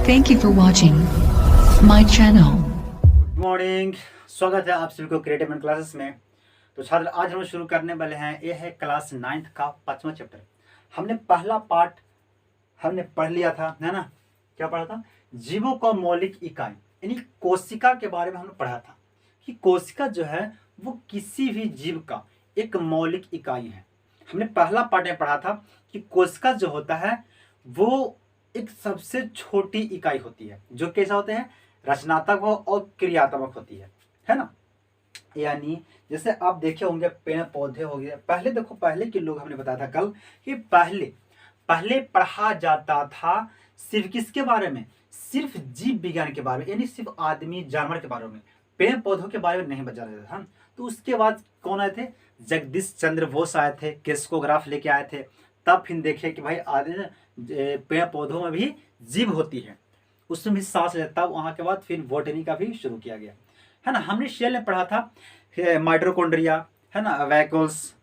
Thank you for watching my channel. Good morning. स्वागत है आप सभी को क्रिएटिव माइंड क्लासेस में। तो छात्र आज हम शुरू करने वाले हैं, ये है क्लास 9th का 5वां चैप्टर। हमने पहला पार्ट हमने पढ़ लिया था, है ना। क्या पढ़ा था? जीवों का मौलिक इकाई यानी कोशिका के बारे में हमने पढ़ा था कि कोशिका जो है वो किसी भी जीव का एक मौलिक इकाई है। हमने पहला पार्ट में पढ़ा था कि कोशिका जो होता है वो एक सबसे छोटी इकाई होती है जो कैसा होते हैं, रचनात्मक और क्रियात्मक होती है ना। यानी जैसे आप देखे होंगे पेड़ पौधे हो गए, पहले देखो पहले के लोग हमने बताया था कल कि पहले पहले पढ़ा जाता था सिर्फ किसके बारे में, सिर्फ जीव विज्ञान के बारे में, यानी सिर्फ आदमी जानवर के बारे में, पेड़ पौधों के बारे में नहीं बचा रहा था। तो उसके बाद कौन आए थे? जगदीश चंद्र बोस आए थे, क्रेस्कोग्राफ लेके आए थे। तब फिर देखे कि भाई आदमी पेड़ पौधों में भी जीव होती है, उसमें भी सांस लेता। तब वहां के बाद फिर बॉटनी का भी शुरू किया गया, है ना। हमने शेल में पढ़ा था माइटोकॉन्ड्रिया, है ना, वैक्यूल्स,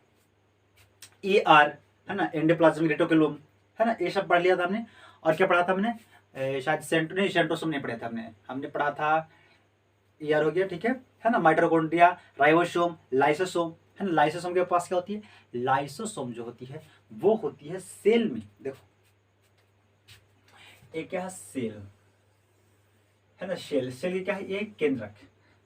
है ना, एंडोप्लाज्मिक रेटिकुलम, है ना, ये सब पढ़ लिया था हमने। और क्या पढ़ा था हमने? शायद सेंट्रोसोम नहीं पढ़ा था हमने पढ़ा था ईआर हो गया, ठीक है ना। माइटोकॉन्ड्रिया, राइबोसोम, लाइसोसोम, है ना। लाइसोसोम के पास क्या होती है? लाइसोसोम जो होती है वो होती है सेल में। देखो एक क्या है? सेल, है ना। सेल क्या है? एक केंद्रक।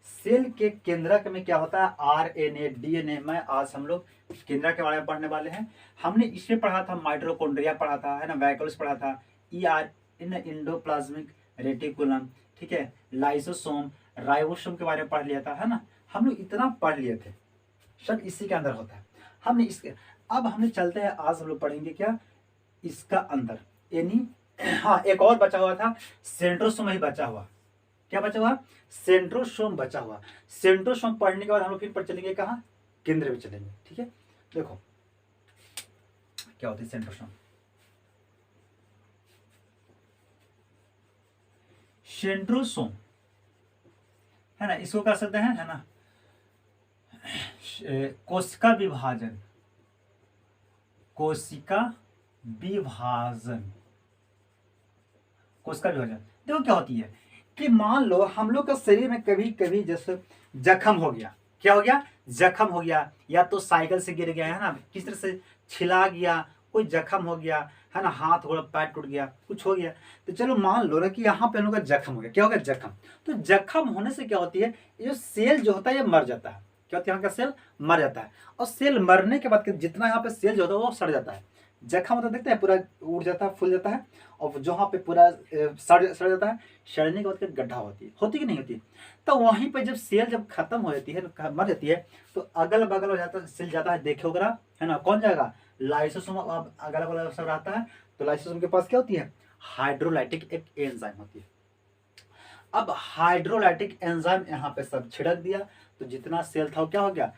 सेल के केंद्रक में क्या होता है? आरएनए, डीएनए में आज हम लोग केंद्रक के बारे में पढ़ने वाले हैं। हमने इसमें पढ़ा था माइटोकॉन्ड्रिया पढ़ा था, है ना, वैक्यूल्स पढ़ा था, ईआर इन एंडोप्लाज्मिक रेटिकुलम, ठीक है, लाइसोसोम, राइबोसोम के बारे में पढ़ लिया था, है ना। हम लोग इतना पढ़ लिए थे, सब इसी के अंदर होता है। हमने इसके अब हमने चलते हैं, आज हम लोग पढ़ेंगे क्या इसका अंदर, यानी हाँ एक और बचा हुआ था, सेंट्रोसोम ही बचा हुआ। क्या बचा हुआ? सेंट्रोसोम बचा हुआ। सेंट्रोसोम पढ़ने के बाद हम लोग फिर पर चलेंगे कहाँ? केंद्र में चलेंगे, ठीक है। देखो क्या होती है सेंट्रोसोम। सेंट्रोसोम, है ना, इसको कह सकते हैं, है ना, कोशिका विभाजन, कोशिका विभाजन, कोशिका विभाजन। देखो क्या होती है कि मान लो हम लोग का शरीर में कभी कभी जैसे जख्म हो गया, क्या हो गया? जख्म हो गया, या तो साइकिल से गिर गया, है ना, किस तरह से छिला गया, कोई जख्म हो गया, है ना, हाथ थोड़ा पैर टूट गया, कुछ हो गया। तो चलो मान लो ना कि यहाँ पे हम लोग का जख्म हो गया। क्या हो गया? जख्म। तो जख्म होने से क्या होती है, ये जो सेल जो होता है ये मर जाता है। क्या होता है? यहाँ का सेल मर जाता है। और सेल मरने के बाद जितना यहाँ पे सेल जो होता है वो सड़ जाता है। जख्म होता है, देखते हैं, पूरा उड़ जाता है, फूल जाता है, और जहाँ पे पूरा सड़ जाता है, सड़ने के बाद गड्ढा होती कि नहीं होती। तो वहीं पे जब सेल जब खत्म हो जाती है, मर जाती है, तो अगल बगल हो जाता है, सेल जाता है, देखे वगैरह, है ना, कौन जाएगा? लाइसोसोम। अब अगल बगल सब रहता है, तो लाइसोसोम के पास क्या होती है? हाइड्रोलाइटिक एक एंजाइम होती है। अब हाइड्रोलाइटिक एंजाइम यहाँ पे सब छिड़क दिया, तो जितना सेल था वो क्या हो गया?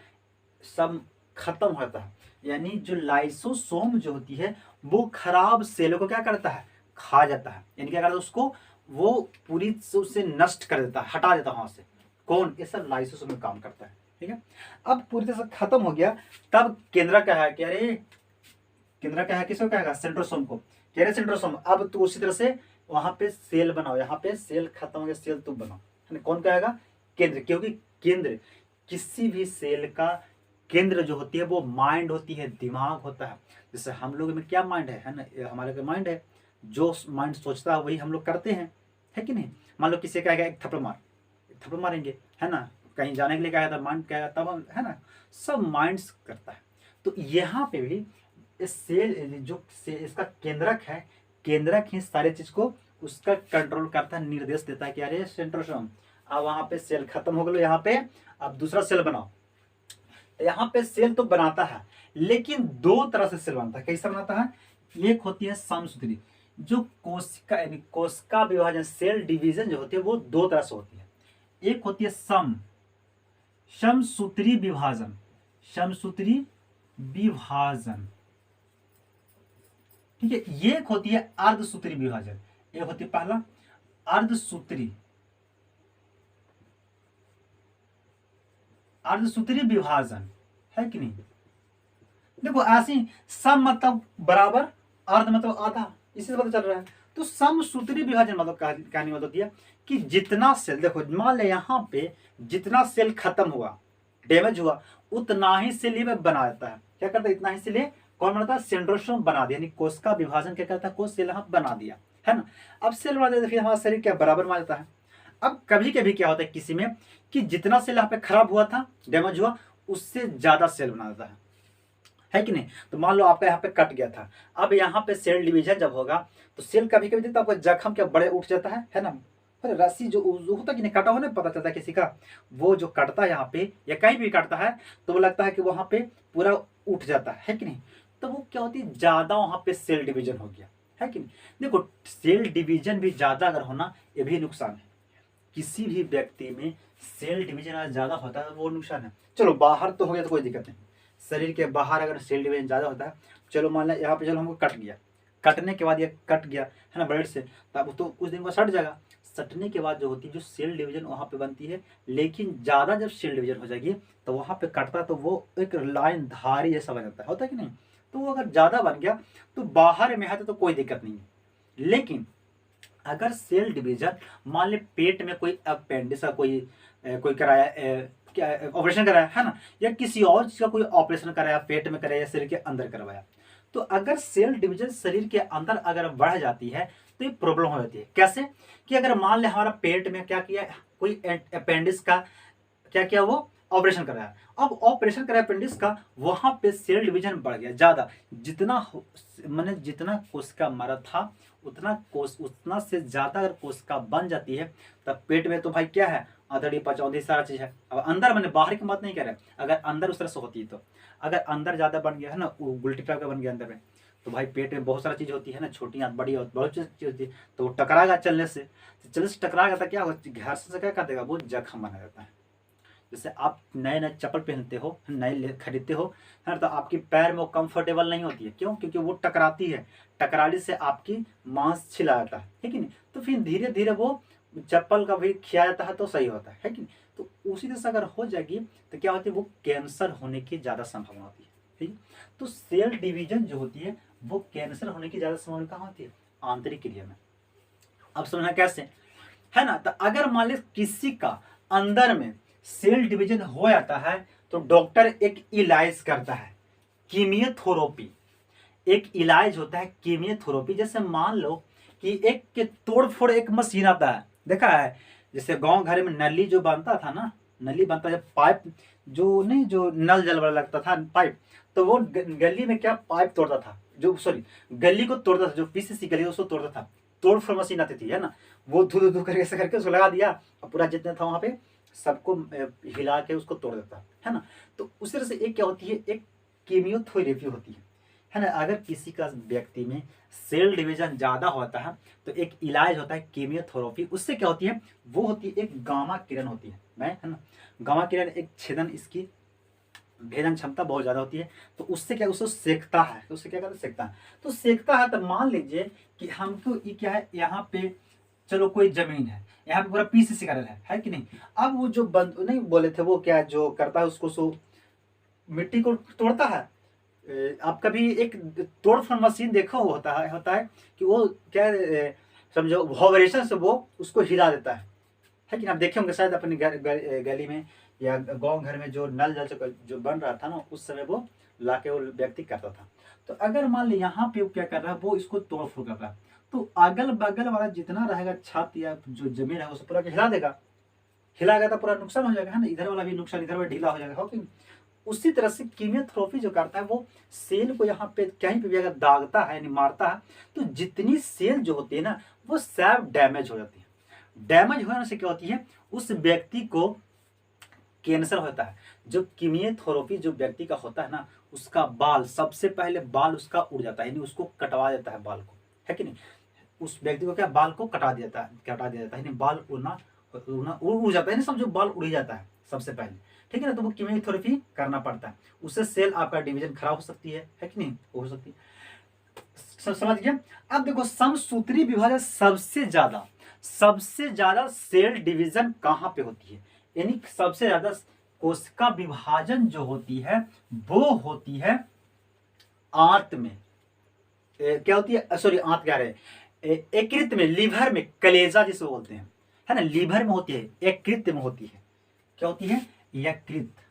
सब खत्म होता है। यानी जो लाइसोसोम जो होती है वो खराब सेलों को क्या करता है? खा जाता है। यानी क्या करता है? उसको वो पूरी से नष्ट कर देता है, हटा देता है वहां से। कौन? ये सब लाइसोसोम में काम करता है, ठीक है। अब पूरी तरह से खत्म हो गया, तब केंद्र क्या है? क्या रे केंद्र क्या है? किसको कहेगा? सेंट्रोसोम को। कह रहे सेंट्रोसोम, अब तो उसी तरह से वहां पे सेल बनाओ, यहाँ पे सेल खत्म हो गया, सेल तुम बनाओ, है ना। कौन कहेगा? केंद्र। क्योंकि केंद्र किसी भी सेल का केंद्र जो होती है वो माइंड होती है, दिमाग होता है। जैसे हम लोग में क्या माइंड है ना, हमारे का माइंड है, जो माइंड सोचता है वही हम लोग करते हैं, है कि नहीं। मान लो किसी कहेगा एक थप्पड़ मार, एक थप्पड़ मारेंगे, है ना। कहीं जाने के लिए कहा था, माइंड कहेगा तब हम, है ना, सब माइंड्स करता है। तो यहाँ पे भी इस सेल जो इसका केंद्रक है, केंद्रक ही सारी चीज को उसका कंट्रोल करता है, निर्देश देता है कि अरे सेंट्रोसोम अब वहां पे सेल खत्म हो गया, यहाँ पे अब दूसरा सेल बनाओ। यहाँ पे सेल तो बनाता है, लेकिन दो तरह से सेल बनता है। कैसा बनाता है? एक होती है समसूत्री, जो कोशिका यानी कोशिका विभाजन, सेल डिवीजन जो होती है वो दो तरह से होती है। एक होती है समसूत्री विभाजन, समसूत्री विभाजन, ठीक है। ये एक होती है अर्धसूत्री विभाजन, एक होती है पहला अर्धसूत्री, अर्धसूत्री विभाजन, है कि नहीं। देखो ऐसे ही सम मतलब बराबर, अर्ध मतलब आधा, इसी से पता चल रहा है। तो समसूत्री विभाजन मतलब कहानी मतलब होती है कि जितना सेल, देखो मान ले यहाँ पे जितना सेल खत्म हुआ, डैमेज हुआ, उतना ही सेल ये बना देता है। क्या करता है? इतना ही सेल कौन बनाता है? सेंट्रोसोम बना दिया, यानी कोशिका विभाजन क्या करता है? कोशिका सेल यहाँ बना दिया, है ना। अब सेल बना दिया, फिर हमारा शरीर क्या बराबर मान जाता है। अब कभी कभी क्या होता है किसी में कि जितना सेल यहाँ पे खराब हुआ था, डैमेज हुआ, उससे ज्यादा सेल बना देता है कि नहीं। तो मान लो आपका यहाँ पे कट गया था, अब यहाँ पे सेल डिवीजन जब होगा तो सेल कभी कभी देखता है आपका जख्म क्या बड़े उठ जाता है ना। अरे रस्सी जो होता है कि नहीं, कटा हो, नहीं पता चलता किसी का, वो जो कटता है यहाँ पे या कहीं भी कटता है तो वो लगता है कि वहाँ पे पूरा उठ जाता है कि नहीं। तो वो क्या होती है, ज्यादा वहाँ पे सेल डिवीजन हो गया, है कि नहीं। देखो सेल डिवीजन भी ज्यादा अगर होना ये भी नुकसान है। किसी भी व्यक्ति में सेल डिवीजन अगर ज्यादा होता है वो नुकसान है। चलो बाहर तो हो गया तो कोई दिक्कत नहीं, शरीर के बाहर अगर सेल डिवीजन ज्यादा होता है, चलो मान लिया यहाँ पे चलो हमको कट गया, कटने के बाद ये कट गया है ना ब्लड से, तब तो कुछ दिन बाद सट जाएगा। सटने के बाद जो होती है जो सेल डिवीजन वहाँ पे बनती है, लेकिन ज़्यादा जब सेल डिवीजन हो जाएगी तो वहाँ पे कटता है तो वो एक लाइन धारी जैसा बन जाता है, होता है कि नहीं। तो वो अगर ज़्यादा बन गया तो बाहर में है तो कोई दिक्कत नहीं है। लेकिन अगर सेल डिवीजन मान ले पेट में कोई अपेंडिक्स का कोई कराया क्या ऑपरेशन कराया है ना, या किसी और चीज का कोई ऑपरेशन कराया, पेट में कराया, शरीर के अंदर करवाया, तो अगर सेल डिवीजन शरीर के अंदर अगर बढ़ जाती है तो ये प्रॉब्लम हो जाती है। कैसे कि अगर मान ले हमारा पेट में क्या किया, कोई अपेंडिक्स का क्या किया, वो ऑपरेशन कराया, अब ऑपरेशन कराया अपेंडिक्स का, वहां पे सेल डिवीजन बढ़ गया ज्यादा, जितना मैंने जितना कोशिका मरा था उतना से ज्यादा अगर कोशिका बन जाती है, तब पेट में तो भाई क्या है, आंतड़ी पचौंधी सारा चीज है। अब अंदर मैंने बाहर की बात नहीं कर रहा, अगर अंदर उस तरह से होती है तो अगर अंदर ज्यादा बन गया है ना, उल्टी टाइप का बन गया अंदर में, तो भाई पेट में बहुत सारा चीज होती है ना, छोटी बड़ी और बहुत चीज होती है, तो वो टकराएगा चलने से, चलने से टकराएगा तो क्या होगा, घर्षण से क्या कर देगा, वो जख्म बना देता है। जैसे आप नए नए चप्पल पहनते हो, नए खरीदते हो है ना, तो आपकी पैर में वो कंफर्टेबल नहीं होती है, क्यों? क्योंकि वो टकराती है, टकराने से आपकी मांस छिला जाता है कि नहीं। तो फिर धीरे धीरे वो चप्पल का भी खिया जाता है तो सही होता है कि नहीं। तो उसी तरह से अगर हो जाएगी तो क्या होती है, वो कैंसर होने की ज्यादा संभावना होती है, ठीक है। तो सेल डिवीजन जो होती है वो कैंसर होने की ज्यादा संभावना कहाँ होती है, आंतरिक क्रिया में। अब समझना कैसे, है ना। तो अगर मान लीजिए किसी का अंदर में सेल डिवीजन हो जाता है तो डॉक्टर एक इलाज करता है, कीमियोथेरेपी। एक इलाज होता है कीमियोथेरेपी। जैसे मान लो कि एक के तोड़ फोड़ एक मशीन आता है, देखा है, जैसे गांव घर में नली जो बनता था ना, नली बनता जब पाइप जो नहीं, जो नल जल वाला लगता था पाइप, तो वो गली में क्या पाइप तोड़ता था, जो सॉरी गली को तोड़ता था, जो पीसीसी गली उसको तोड़ता था, तोड़ फोड़ मशीन आती थी, है ना। वो धू धू करके ऐसे करके उसको लगा दिया और पूरा जितना था वहां पे सबको हिला के उसको तोड़ देता है ना। तो उस तरह से एक क्या होती है, एक कीमियोथेरेपी होती है ना। अगर किसी का व्यक्ति में सेल डिवीजन ज्यादा होता है तो एक इलाज होता है कीमियोथेरेपी। उससे क्या होती है, वो होती है एक गामा किरण होती है ना। गामा किरण एक छेदन, इसकी भेदन क्षमता बहुत ज्यादा होती है, तो उससे क्या, उसको सेकता है, तो उससे क्या करता है, सेकता है। तो सेकता है तो मान लीजिए कि हमको ये क्या है, यहाँ पे चलो कोई जमीन है, यहाँ पे पूरा पीसीसी का है कि नहीं। अब वो जो बंद नहीं बोले थे, वो क्या जो करता है उसको सो मिट्टी को तोड़ता है। आप कभी एक तोड़ फोड़ मशीन देखा होता है कि वो क्या समझो वाइब्रेशन से वो उसको हिला देता है कि आप देखे होंगे शायद अपने गली में या गांव घर में, जो नल जल जो बन रहा था ना, उस समय वो लाके वो व्यक्ति करता था। तो अगर मान ली यहाँ पे वो क्या कर रहा है, वो इसको तोड़ फोड़ कर रहा है, तो अगल बगल वाला जितना रहेगा छत या जो जमीन है उसे पूरा हिला देगा, हिलाएगा तो पूरा नुकसान हो जाएगा, है ना। इधर वाला भी नुकसान, इधर वाला ढीला हो जाएगा, हो कि उसी तरह से कीमियोथेरेपी जो करता है वो सेल को यहाँ पे कहीं पे भी अगर दागता है यानी मारता है, तो जितनी सेल जो होती है ना वो सब डैमेज हो जाती है। डैमेज होने से क्या होती है, उस व्यक्ति को कैंसर होता है। जो कीमियोथेरेपी जो व्यक्ति का होता है ना, उसका बाल सबसे पहले बाल उसका उड़ जाता है, यानी उसको कटवा देता है बाल को, है कि नहीं। उस व्यक्ति को क्या, बाल को कटा दिया जाता है, यानी बाल उड़ जाता है, समझो बाल उड़ जाता है सबसे पहले, ठीक है ना। तो वो कीमियोथेरेपी करना पड़ता है, उससे सेल आपका डिवीजन खराब हो सकती है कि नहीं, हो सकती है। समझ गया। अब देखो समसूत्री विभाजन सबसे ज्यादा सेल डिवीजन कहाँ पे होती है, यानी सबसे ज्यादा कोशिका विभाजन जो होती है वो होती है आंत में। क्या होती है, सॉरी आंत कह रहे हैं, यकृत में, लीवर में, कलेजा जिसे बोलते हैं, है ना, लीवर में होती है, यकृत में होती है। क्या होती है? यकृत।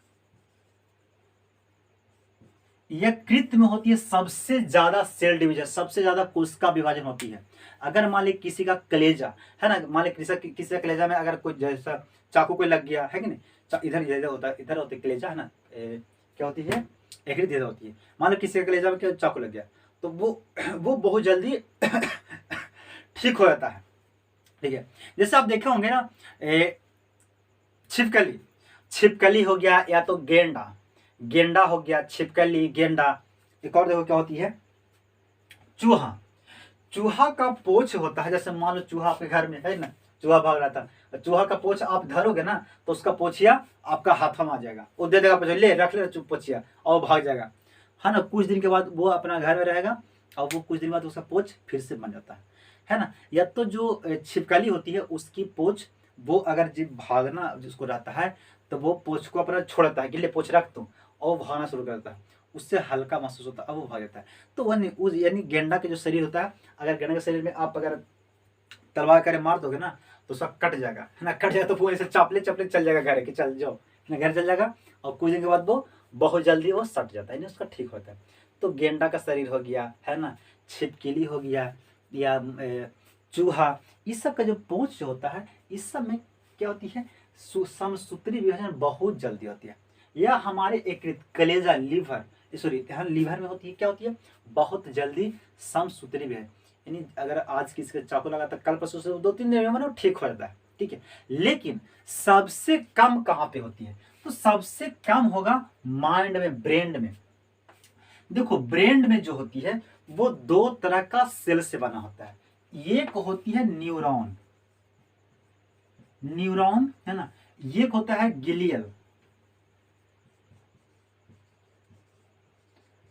यकृत में होती है सबसे ज्यादा सेल डिवीजन, सबसे ज्यादा कोशिका विभाजन होती है। अगर मान ली किसी का कलेजा है ना, मान ली किसी का कलेजा में अगर कोई जैसा चाकू कोई लग गया है कि नहीं, इधर इधर होता है, इधर होती है कलेजा, है ना, क्या होती है? यकृत इधर होती है। मान लो किसी का कलेजा में क्या चाकू लग गया तो वो बहुत जल्दी ठीक हो जाता है। ठीक है, जैसे आप देखे होंगे ना, छिपकली, छिपकली हो गया, या तो गेंडा, गेंडा हो गया, छिपकली, गेंडा। एक और देखो क्या होती है? चूहा। चूहा का पोछ होता है, जैसे मान लो चूहा आपके घर में है ना, चूहा भाग रहा था, चूहा का पोछ आप धरोगे ना तो उसका पोछिया आपका हाथ में आ जाएगा, वो दे देगा, ले रख ले चुप पोछिया, और भाग जाएगा, है ना। कुछ दिन के बाद वो अपना घर में रहेगा और वो कुछ दिन बाद उसका पोछ फिर से बन जाता है ना। या तो जो छिपकली होती है उसकी पोछ, वो अगर जब भागना जिसको रहता है तो वो पोछ को अपना छोड़ता है कि ले पोछ रख दो, और भागना शुरू करता है, उससे हल्का महसूस होता है, अब वो भाग जाता है। तो वह यानी गेंडा के जो शरीर होता है, अगर गेंडा के शरीर में आप अगर तलवार करे मार दोगे ना तो उसका कट जाएगा, है ना, कट जाएगा तो वो ऐसे चापले चपले चल जाएगा घर कि चल जाओ, है ना, घर चल जाएगा, और कुछ दिन के बाद वो बहुत जल्दी वो सट जाता है, उसका ठीक होता है। तो गेंडा का शरीर हो गया, है ना, छिपकली हो गया, या चूहा, इस सब का जो पूंछ जो होता है, इस सब में क्या होती है? समसूत्री विभाजन बहुत जल्दी होती है। यह हमारे यकृत, कलेजा, लीवर, सॉरी लीवर में होती है, क्या होती है? बहुत जल्दी समसूत्री विभाजन, यानी अगर आज किसी का चाकू लगा था, कल परसों से 2-3 दिन में ठीक हो जाता है। ठीक है, लेकिन सबसे कम कहाँ पे होती है? तो सबसे कम होगा माइंड में, ब्रेन में। देखो ब्रेन में जो होती है वो 2 तरह का सेल से बना होता है। एक होती है न्यूरॉन, न्यूरॉन, है ना, एक होता है गिलियल,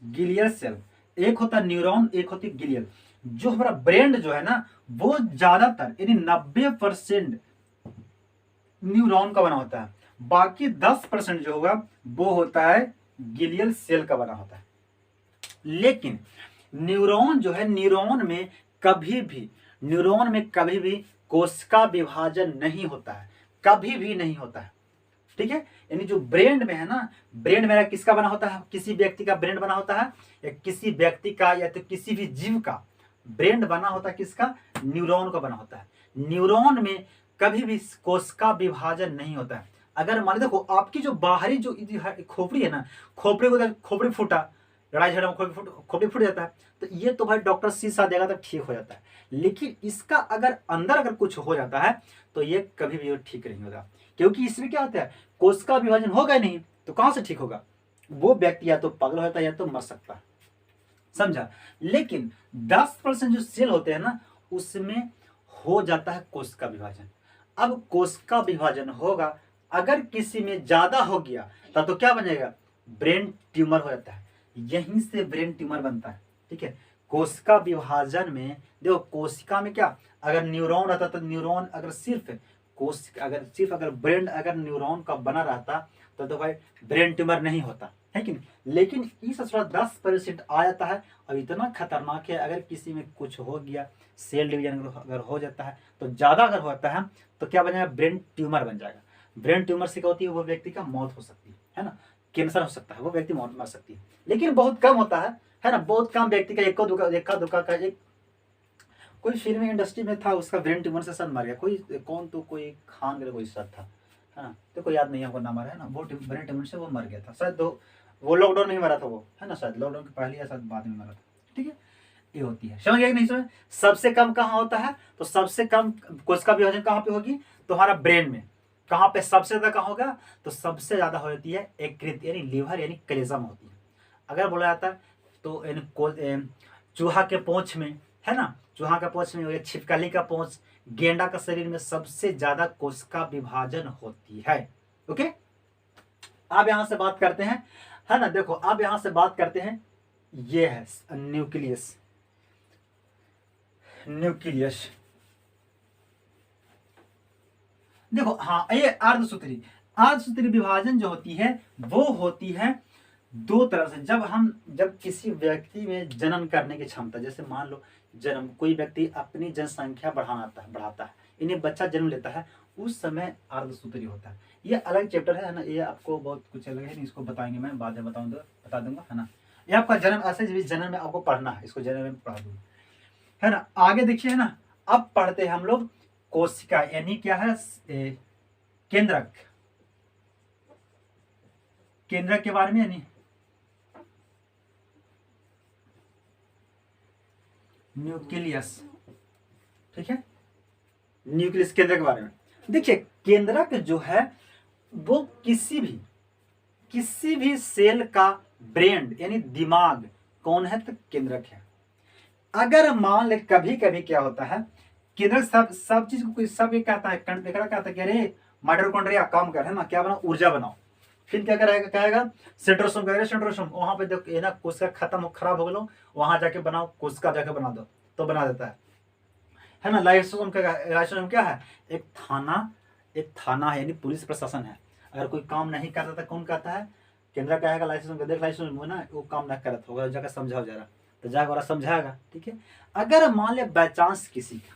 गिलियल सेल। एक होता है न्यूरॉन, एक होती है गिलियल। जो हमारा ब्रेन जो है ना, वो ज्यादातर यानी 90% न्यूरॉन का बना होता है, बाकी 10% जो होगा वो होता है गिलियल सेल का बना होता है। लेकिन न्यूरॉन जो है, न्यूरॉन में कभी भी कोशिका विभाजन नहीं होता है, कभी भी नहीं होता है। ठीक है, यानी जो ब्रेन में है ना, ब्रेन मेरा किसका बना होता है? किसी व्यक्ति का ब्रेन बना होता है, या किसी व्यक्ति का या तो किसी भी जीव का ब्रेन बना होता है, किसका? न्यूरॉन का बना होता है। न्यूरॉन में कभी भी कोशिका विभाजन नहीं होता है। अगर मान देखो आपकी जो बाहरी जो खोपड़ी है ना, खोपड़ी फूटा, लड़ाई झगड़ा में खोपड़ी फूट जाता है, तो ये तो भाई डॉक्टर शीशा देगा तो ठीक हो जाता है। लेकिन इसका अगर अंदर अगर कुछ हो जाता है तो ये कभी भी ठीक नहीं होगा, क्योंकि इसमें क्या होता है? कोशिका विभाजन होगा नहीं तो कहां से ठीक होगा? वो व्यक्ति या तो पागल होता है या तो मर सकता है, समझा। लेकिन 10% जो सेल होते हैं ना, उसमें हो जाता है कोशिका विभाजन। अब कोशिका विभाजन होगा, अगर किसी में ज्यादा हो गया तब तो क्या बनेगा? ब्रेन ट्यूमर हो जाता है, यहीं से ब्रेन ट्यूमर बनता है। ठीक है, कोशिका विभाजन में देखो, कोशिका में क्या, अगर न्यूरॉन रहता तो न्यूरॉन अगर सिर्फ अगर ब्रेन अगर न्यूरॉन का बना रहता तो भाई ब्रेन ट्यूमर नहीं होता है कि नहीं। लेकिन इस थोड़ा 10% आ जाता है, और इतना खतरनाक है, अगर किसी में कुछ हो गया, सेल डिवीजन अगर हो जाता है तो ज्यादा अगर होता है तो क्या बन जाएगा? ब्रेन ट्यूमर बन जाएगा। ब्रेन ट्यूमर से क्या होती है? वो व्यक्ति का मौत हो सकती है ना, कैंसर हो सकता है, वो व्यक्ति मौत मर सकती है। लेकिन बहुत कम होता है ना, बहुत कम व्यक्ति का एक्का दुक्का का। एक कोई फिल्म इंडस्ट्री में था, उसका ब्रेन ट्यूमर से शायद मर गया, कोई खान का कोई शायद था, है ना, तो कोई याद नहीं है हमको नाम आ रहा है ना, वो ब्रेन ट्यूमर से वो मर गया था शायद, वो लॉकडाउन में ही मरा था वो, है ना, शायद लॉकडाउन के पहले या शायद बाद में मरा था। ठीक है, ये होती है, समझ गया कि नहीं समझ? सबसे कम कहाँ होता है? तो सबसे कम कोशिका विभाजन कहाँ पे होगी? तुम्हारा ब्रेन में। कहाँ पे सबसे ज्यादा कहाँ होगा? तो सबसे ज्यादा हो जाती है यकृत यानी लीवर यानी कलेजा में होती है। अगर बोला जाता है तो चूहा के पोंछ में, है ना, चूहा का पोंछ में, छिपकली का पोंछ, गेंडा का शरीर में सबसे ज्यादा कोशिका विभाजन होती है। ओके, अब यहां से बात करते हैं, है ना, देखो अब यहां से बात करते हैं, ये है न्यूक्लियस। देखो हाँ, ये अर्धसूत्री विभाजन जो होती है वो होती है 2 तरह से। जब किसी व्यक्ति में जनन करने की क्षमता, जैसे मान लो जन्म कोई व्यक्ति अपनी जनसंख्या बढ़ाता है यानी बच्चा जन्म लेता है, उस समय अर्धसूत्री होता है। ये अलग चैप्टर है ना, ये आपको बहुत कुछ अलग है, इसको बताएंगे, मैं बाद में बता दूंगा, है ना। ये आपका जन्म ऐसे जन्म में आपको पढ़ना है, इसको जन्म में पढ़ा दूंगा, है ना। आगे देखिए, है ना, अब पढ़ते हैं हम लोग कोशिका, यानी क्या है, केंद्रक। केंद्रक के बारे में, यानी न्यूक्लियस, ठीक है, न्यूक्लियस केंद्रक के बारे में। देखिए केंद्रक जो है वो किसी भी सेल का ब्रेन यानी दिमाग कौन है, तो केंद्रक है। अगर मान ले कभी कभी क्या होता है, केंद्रक सब चीज को सब ये कहता है, कहता है कि अरे माइटोकॉन्ड्रिया काम कर, है ना, क्या बनाओ, ऊर्जा बनाओ। फिर क्या कहेगा सेंट्रोसोम, कहेगा सेंट्रोसोम, वहां पे देखो ये ना कोशिका खत्म खराब हो गलो, वहां जाके बनाओ, कोशिका जाके बना दो, तो बना देता है ना। लाइसोसोम क्या है, एक थाना है, यानी पुलिस प्रशासन है। अगर कोई काम नहीं करता था, कौन कहता है, केंद्र कहेगा लाइसोसोम को, देख लाइसोसोम है ना, वो काम नहीं करता होगा, जाकर समझाओ जरा, तो जाकर समझाएगा, ठीक है। अगर मान ले बाय चांस किसी का,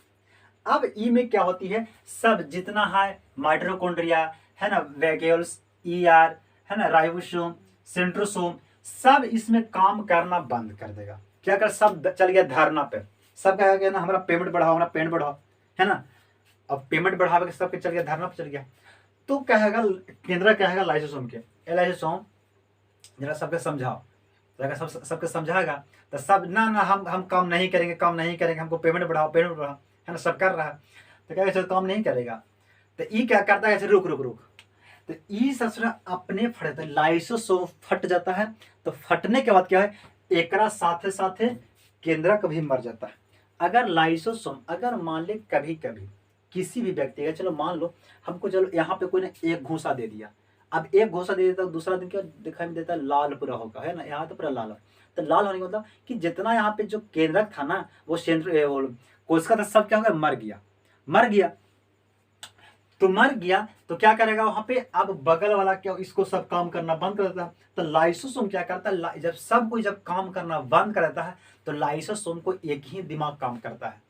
अब ई में क्या होती है, सब जितना है माइटोकॉन्ड्रिया, है ना, वैक्यूल्स, ईआर, है ना, राइबोसोम, सेंट्रोसोम, सब इसमें काम करना बंद कर देगा। क्या कर, सब चल गया धरना पे, सब कहेगा ना हमारा पेमेंट बढ़ाओ, हमारा पेमेंट बढ़ाओ, है ना। अब पेमेंट बढ़ावे के सबके चल गया धरना पे चल गया, तो कहेगा केंद्र कहेगा लाइसोसोम के, लाइसोसोम जरा सबके समझाओ, जरा सबके समझाएगा, तो सब ना हम काम नहीं करेंगे, हमको पेमेंट बढ़ाओ, है ना, सब कर रहा है, तो कहेगा काम नहीं करेगा, तो ई क्या करता है, रुक, तो ई ससुरा अपने फटता है, लाइसोसोम फट जाता है, तो फटने के बाद क्या है, एकरा साथे साथे केंद्रक भी मर जाता है। अगर लाइसोसोम, अगर मान ले कभी किसी भी व्यक्ति का, चलो मान लो हमको, चलो यहाँ पे कोई ने एक घूसा दे दिया, अब एक घूसा दे देता, दूसरा दिन क्या दिखाई देता है, लाल पूरा होगा, है ना, यहाँ तो पूरा लाल, तो लाल होने का मतलब कि जितना यहाँ पे जो केंद्रक था ना, वो कोशिका था, सब क्या हो गया, मर गया, तो क्या करेगा वहां पे, अब बगल वाला क्या इसको सब काम करना बंद कर देता है, तो लाइसोसोम क्या करता है, जब काम करना बंद कर देता है, तो लाइसोसोम को एक ही दिमाग काम करता है,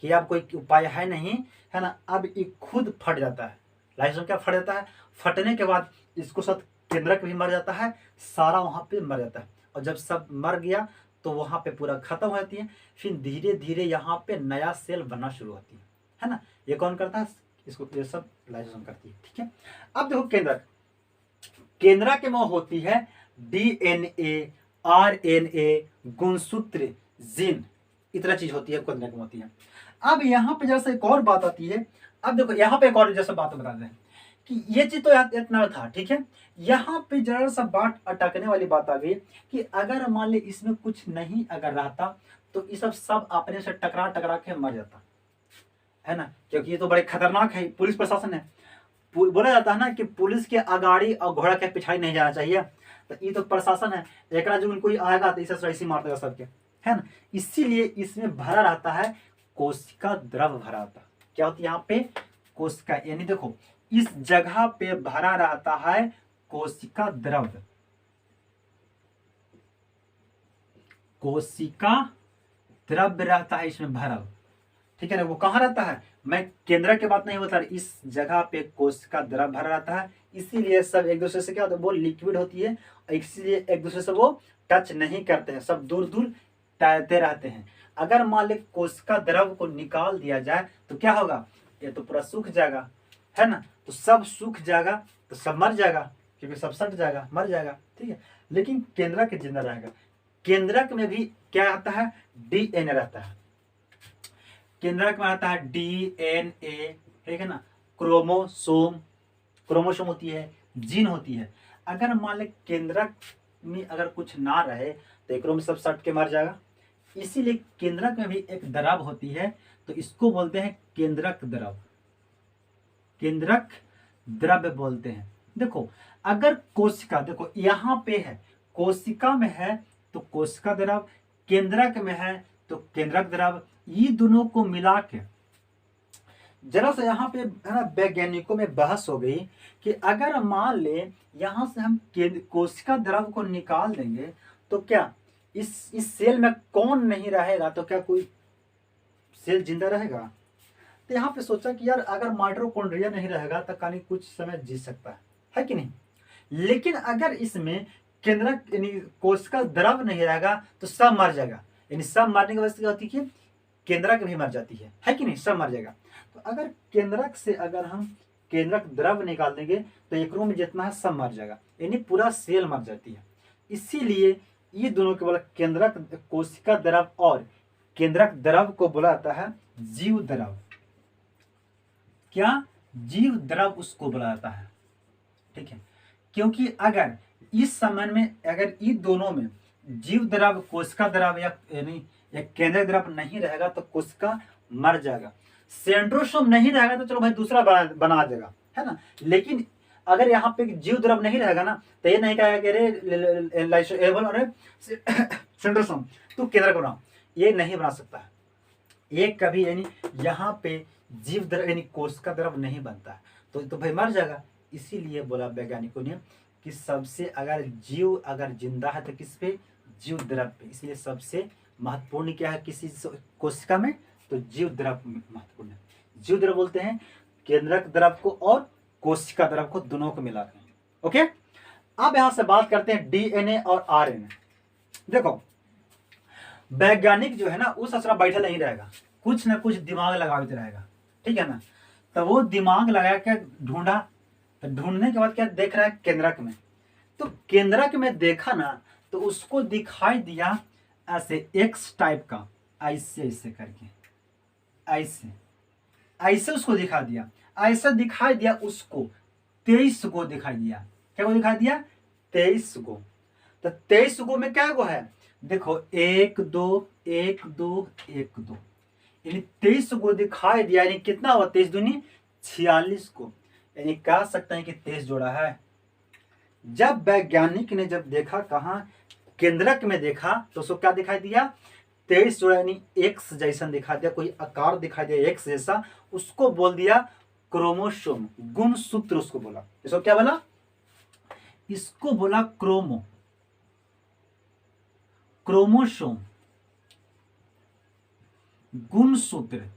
कि अब कोई उपाय है नहीं, है ना, अब ये खुद फट जाता है। लाइसोसोम क्या फट जाता है, फटने के बाद इसको साथ केंद्रक भी मर जाता है, सारा वहां पे मर जाता है, और जब सब मर गया तो वहां पे पूरा खत्म हो जाती है, फिर धीरे धीरे यहाँ पे नया सेल बनना शुरू होती है ना। ये कौन करता है, इसको ये सब लाइसोसोम करती है, ठीक है। अब देखो केंद्रक में होती है डीएनए, आरएनए, गुणसूत्र, जीन, इतना चीज होती है केंद्रक में होती है। अब यहाँ पे जैसे एक और बात आती है, अब देखो यहाँ पे एक और जैसे बात बता दें कि ये चीज तो इतना था, ठीक है। यहाँ पे जरा सा बात अटकने वाली बात आ गई कि अगर मान ले इसमें कुछ नहीं अगर रहता, तो ये सब अपने से टकरा के मर जाता, है ना, क्योंकि ये तो बड़े खतरनाक है, पुलिस प्रशासन है, बोला जाता है ना कि पुलिस के अगाड़ी और घोड़ा के पिछाड़ी नहीं जाना चाहिए, तो ये तो प्रशासन है, एक जो कोई आएगा तो इसे ऐसे मार देगा सबके, है ना। इसीलिए इसमें भरा रहता है कोशिका द्रव भरा रहता है, क्या होती है यहाँ पे, कोशिका, यानी देखो इस जगह पे भरा रहता है कोशिका द्रव, कोशिका द्रव रहता है इसमें भरा, ठीक है ना। वो कहाँ रहता है, मैं केंद्र की बात नहीं बता रही, इस जगह पे कोशिका द्रव भरा रहता है, इसीलिए सब एक दूसरे से क्या होता है, वो लिक्विड होती है, इसीलिए एक दूसरे से वो टच नहीं करते हैं, सब दूर तैरते रहते हैं। अगर मान ले कोशिका द्रव को निकाल दिया जाए तो क्या होगा, ये तो पूरा सूख जाएगा, है ना, तो सब सूख जाएगा, तो सब मर जाएगा, क्योंकि सब सट जाएगा, मर जाएगा, ठीक है। लेकिन केंद्रक जिंदा रहेगा। केंद्रक में भी क्या आता है, डीएनए रहता है, केंद्रक में आता है डीएनए, ठीक है ना, क्रोमोसोम होती है, जीन होती है। अगर मान ले केंद्रक में अगर कुछ ना रहे तो एक में सब सट के मर जाएगा, इसीलिए केंद्रक में भी एक द्रव होती है, तो इसको बोलते हैं केंद्रक द्रव बोलते हैं। देखो अगर कोशिका, देखो यहाँ पे है, कोशिका में है तो कोशिका द्रव, केंद्रक में है तो केंद्रक द्रव, ये दोनों को मिला के जरा सा यहाँ पे, है ना, वैज्ञानिकों में बहस हो गई कि अगर मान ले यहाँ से हम कोशिका द्रव को निकाल देंगे तो क्या इस सेल में कौन नहीं रहेगा तो क्या कोई सेल जिंदा रहेगा? तो यहाँ पे सोचा कि यार अगर माइटोकॉन्ड्रिया नहीं रहेगा तो कहानी कुछ समय जी सकता है कि नहीं? लेकिन अगर इसमें केंद्रक यानी कोशिका द्रव नहीं रहेगा तो सब मर जाएगा। यानी सब मरने की वजह से क्या होती है? केंद्रक भी मर जाती है कि नहीं? सब मर जाएगा। तो अगर केंद्रक से अगर हम केंद्रक द्रव निकाल देंगे तो एक में जितना है सब मर जाएगा, यानी पूरा सेल मर जाती है। इसीलिए ये दोनों के बोला केंद्रक कोशिका द्रव और केंद्रक द्रव को बोला जाता है जीव द्रव। क्या? जीव द्रव उसको बोला जाता है। ठीक है, क्योंकि अगर इस संबंध में अगर इन दोनों में जीव द्रव कोशिका द्रव या यानी या केंद्रक द्रव नहीं रहेगा तो कोशिका मर जाएगा। सेंट्रोसोम नहीं रहेगा तो चलो भाई दूसरा बना देगा, है ना। लेकिन अगर यहाँ पे जीव द्रव नहीं रहेगा ना तो ये नहीं कहेगा कि अरे लाइसोएबल अरे सेंट्रोसोम तू केंद्रक बना, ये नहीं बना सकता है। ये कभी यानी यहाँ पे जीव द्रव यानी कोशिका द्रव नहीं बनता है तो भाई मर जाएगा। इसीलिए बोला वैज्ञानिकों ने कि सबसे अगर जीव अगर जिंदा है तो किस पे? जीव द्रव पे। इसलिए सबसे महत्वपूर्ण क्या है किसी कोशिका में? तो जीव द्रव महत्वपूर्ण है। जीव द्रव बोलते हैं केंद्रक द्रव को और कोशिका द्रव को, दोनों को मिला के। ओके, अब यहां से बात करते हैं डीएनए और आरएनए। देखो वैज्ञानिक जो है ना उस असरा बैठा नहीं रहेगा, कुछ ना कुछ दिमाग लगाते रहेगा, ठीक है ना। तो वो दिमाग लगा के ढूंढा, तो ढूंढने के बाद क्या देख रहा है? केंद्रक में। तो केंद्रक में देखा ना तो उसको दिखाई दिया ऐसे एक्स टाइप का, ऐसे ऐसे करके, ऐसे ऐसे उसको दिखा दिया। ऐसा दिखाई दिया उसको 23 गो दिखाई दिया। क्या को दिखाई दिया? 23 गो। तो 23 गो में क्या गो है? देखो 1 2 1 2 1 2, यानी 23 गो दिखाई दिया। यानी कितना हुआ? 23 दूनी 46 को, यानी कह सकते हैं कि 23 जोड़ा है। जब वैज्ञानिक ने जब देखा कहा केंद्रक में देखा तो उसको क्या दिखाई दिया? 23 जोड़ा, यानी एक्स जैसा दिखा दिया, कोई आकार दिखाई दिया एक्स जैसा। उसको बोल दिया क्रोमोसोम, गुणसूत्र उसको बोला। इसको क्या बोला? इसको बोला क्रोमोसोम, गुणसूत्र।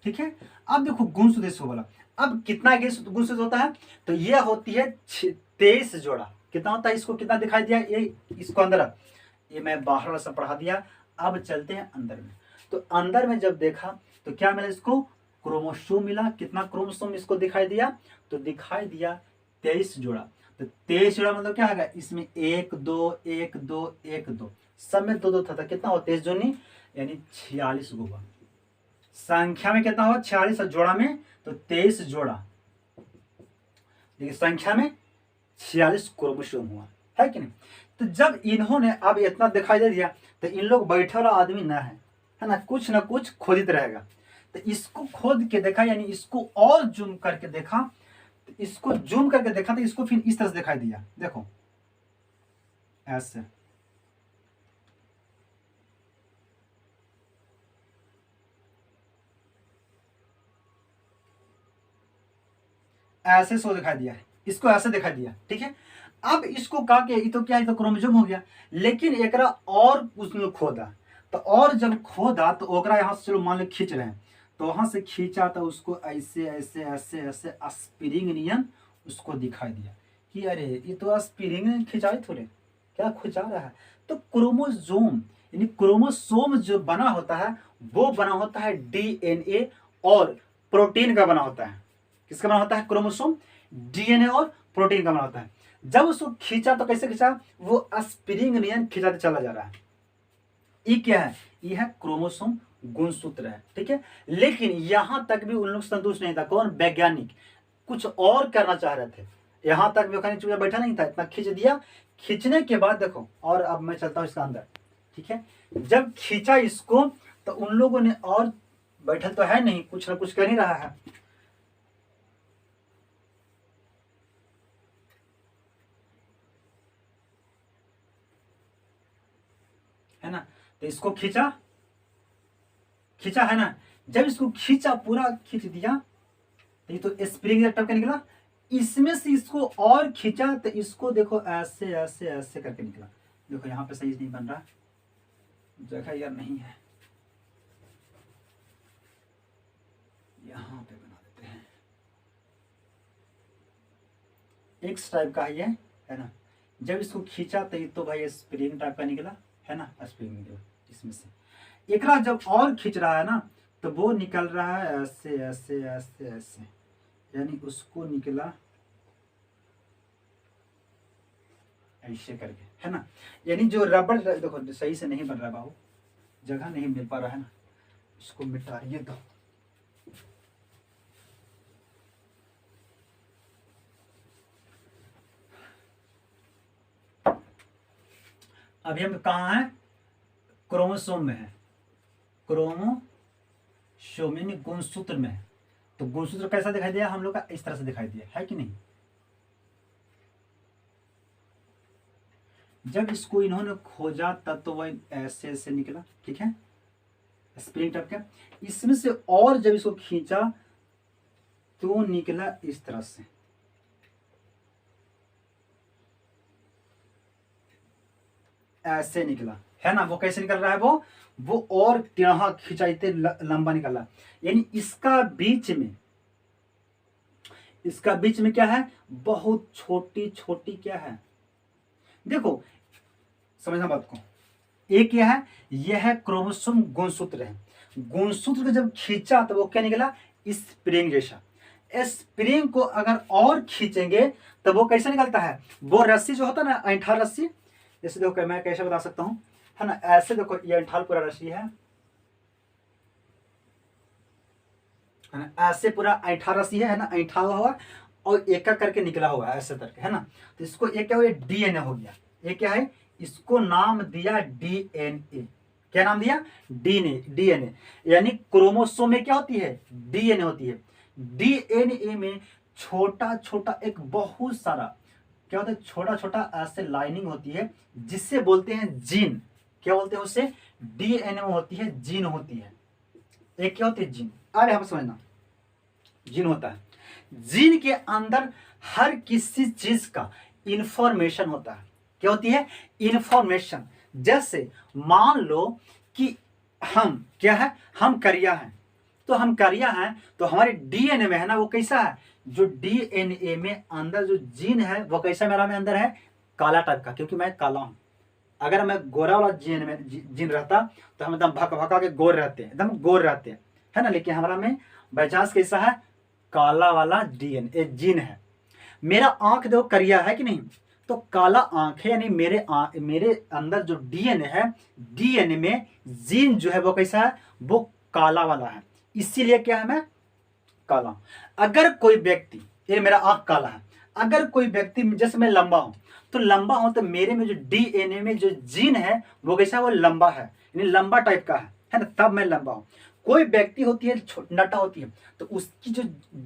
ठीक है, अब देखो गुणसूत्र इसको बोला। अब कितना गुणसूत्र होता है? तो ये होती है 23 जोड़ा। कितना होता है? इसको कितना दिखाई दिया? ये इसको अंदर, ये मैं बाहर वाला सब पढ़ा दिया। अब चलते हैं अंदर में। तो अंदर में जब देखा तो क्या मिला? इसको क्रोमोसोम मिला। कितना क्रोमोसोम इसको दिखाई दिया? तो दिखाई दिया 23 जोड़ा। तो 23 जोड़ा मतलब क्या होगा? इसमें 1 2 1 2 1 2 सब में 2 2 था। कितना हो? 23 जोनी यानी 46 गो। संख्या में कितना हुआ? 46 जोड़ा में तो 23 जोड़ा, देखिए संख्या में 46 क्रोमोसोम हुआ, है कि नहीं। तो जब इन्होंने अब इतना दिखाई दे दिया तो इन लोग बैठे वाला आदमी ना है ना, कुछ ना कुछ खोदित रहेगा। तो इसको खोद के देखा, यानी इसको और जूम करके देखा, तो इसको जूम करके देखा तो इसको फिर इस तरह से दिखाई दिया। देखो ऐसे, ऐसे सो दिखाई दिया, इसको ऐसे दिखाई दिया। ठीक है, अब इसको कहा कि ये तो क्या है? तो क्रोमोसोम हो गया। लेकिन एकरा और उसने खोदा, तो और जब खोदा तो ओकरा यहाँ से चलो मान लो खींच रहे हैं, तो वहां से खींचा तो उसको ऐसे ऐसे ऐसे ऐसे स्प्रिंग नियन उसको दिखाई दिया कि अरे ये तो स्प्रिंग खिंचाई थोड़े, क्या खिंचा रहा है। तो क्रोमोसोम यानी क्रोमोसोम जो बना होता है वो बना होता है डीएनए और प्रोटीन का बना होता है। किसका बना होता है? क्रोमोसोम डीएनए और प्रोटीन का बना होता है। जब उसको खींचा तो कैसे खींचा? वो स्प्रिंग नियन खिंचाते चला जा रहा है। ये क्या है? ये है क्रोमोसोम गुणसूत्र है। ठीक है, लेकिन यहां तक भी उन लोग संतुष्ट नहीं था। कौन? वैज्ञानिक कुछ और करना चाह रहे थे। यहां तक वैज्ञानिक चुपचाप बैठा नहीं था, इतना खींच दिया। खींचने के बाद देखो, और अब मैं चलता हूं इसका अंदर। ठीक है, जब खींचा इसको तो उन लोगों ने, और बैठल तो है नहीं, कुछ ना कुछ कर ही रहा है ना। तो इसको खींचा, खींचा है ना। जब इसको खींचा, पूरा खींच दिया, तो ये तो स्प्रिंग टप का निकला। इसमें से इसको और खींचा तो इसको देखो ऐसे ऐसे ऐसे करके निकला। देखो यहाँ पे सही नहीं बन रहा, जगह यार नहीं है, यहाँ पे बना देते हैं। एक्स टाइप का ये है ना, जब इसको खींचा तो भाई स्प्रिंग टाइप का निकला है ना, स्प्रिंग निकला इसमें से। एक जब और खींच रहा है ना तो वो निकल रहा है ऐसे ऐसे ऐसे ऐसे, यानी उसको निकला ऐसे करके, है ना। यानी जो रबड़, देखो सही से नहीं बन रहा बाबू, जगह नहीं मिल पा रहा है ना, इसको मिटा ये दो। अभी हम कहाँ हैं, क्रोमोसोम में है, क्रोमोसोम यानी गुणसूत्र में है। तो गुणसूत्र कैसा दिखाई दिया हम लोग का, इस तरह से दिखाई दिया है कि नहीं। जब इसको इन्होंने खोजा तब तो वह ऐसे ऐसे निकला, ठीक है, स्प्रिंग टाइप का। इसमें से और जब इसको खींचा तो निकला इस तरह से, ऐसे निकला, है ना। वो कैसे निकल रहा है, वो और टेढ़ा खिंचाइते लंबा निकल रहा, यानी इसका बीच में क्या है, बहुत छोटी छोटी क्या है, देखो समझना बात को। एक यह है, यह है क्रोमोसोम गुणसूत्र है। गुणसूत्र को जब खींचा तो वो क्या निकला, स्प्रिंग जैसा। स्प्रिंग को अगर और खींचेंगे तो वो कैसा निकलता है, वो रस्सी जो होता है ना, ऐंठा रस्सी, जैसे देखो मैं कैसे बता सकता हूं, है ना, ऐसे देखो ये ऐंठाल पूरा रस्सी है ना, ऐसे पूरा ऐंठा रस्सी है ना, ऐंठा हुआ और एक एक करके निकला हुआ है ऐसे करके, है ना। तो इसको एक क्या हो गया, डीएनए हो गया। ये क्या है, इसको नाम दिया डीएनए। क्या नाम दिया, डीएनए। यानी क्रोमोसोम में क्या होती है, डीएनए होती है। डीएनए में छोटा छोटा एक बहुत सारा क्या होता है, छोटा छोटा ऐसे लाइनिंग होती है जिससे बोलते हैं जीन। क्या बोलते हैं उससे, डीएनए में होती है जीन होती है। एक क्या होती है, जीन। अरे आप समझना, जीन होता है, जीन के अंदर हर किसी चीज का इंफॉर्मेशन होता है। क्या होती है, इंफॉर्मेशन। जैसे मान लो कि हम क्या है, हम करिया हैं, तो हम करिया हैं तो हमारे डीएनए में है ना, वो कैसा है, जो डीएनए में अंदर जो जीन है वो कैसा मेरा में अंदर है, काला टाइप का, क्योंकि मैं काला हूं। अगर मैं गोरा वाला जीन रहता तो हम एकदम भक भका के गोर रहते हैं, एकदम गोर रहते हैं, है ना। लेकिन हमारा में बाईचांस कैसा है, काला वाला डीएनए जीन है। मेरा आंख देखो करिया है कि नहीं, तो काला आंख है, यानी मेरे अंदर जो डीएनए है, डीएनए में जीन जो है वो कैसा है, वो काला वाला है। इसीलिए क्या है, मैं काला हूं। अगर कोई व्यक्ति, ये मेरा आंख काला है, अगर कोई व्यक्ति जैसे मैं लंबा हूं, तो लंबा हूं तो मेरे में जो डीएनए में जो जीन है वो कैसा है, वो लंबा है, यानी लंबा टाइप का है ना, तब मैं लंबा हूं। कोई व्यक्ति होती है नटा होती है, तो उसकी जो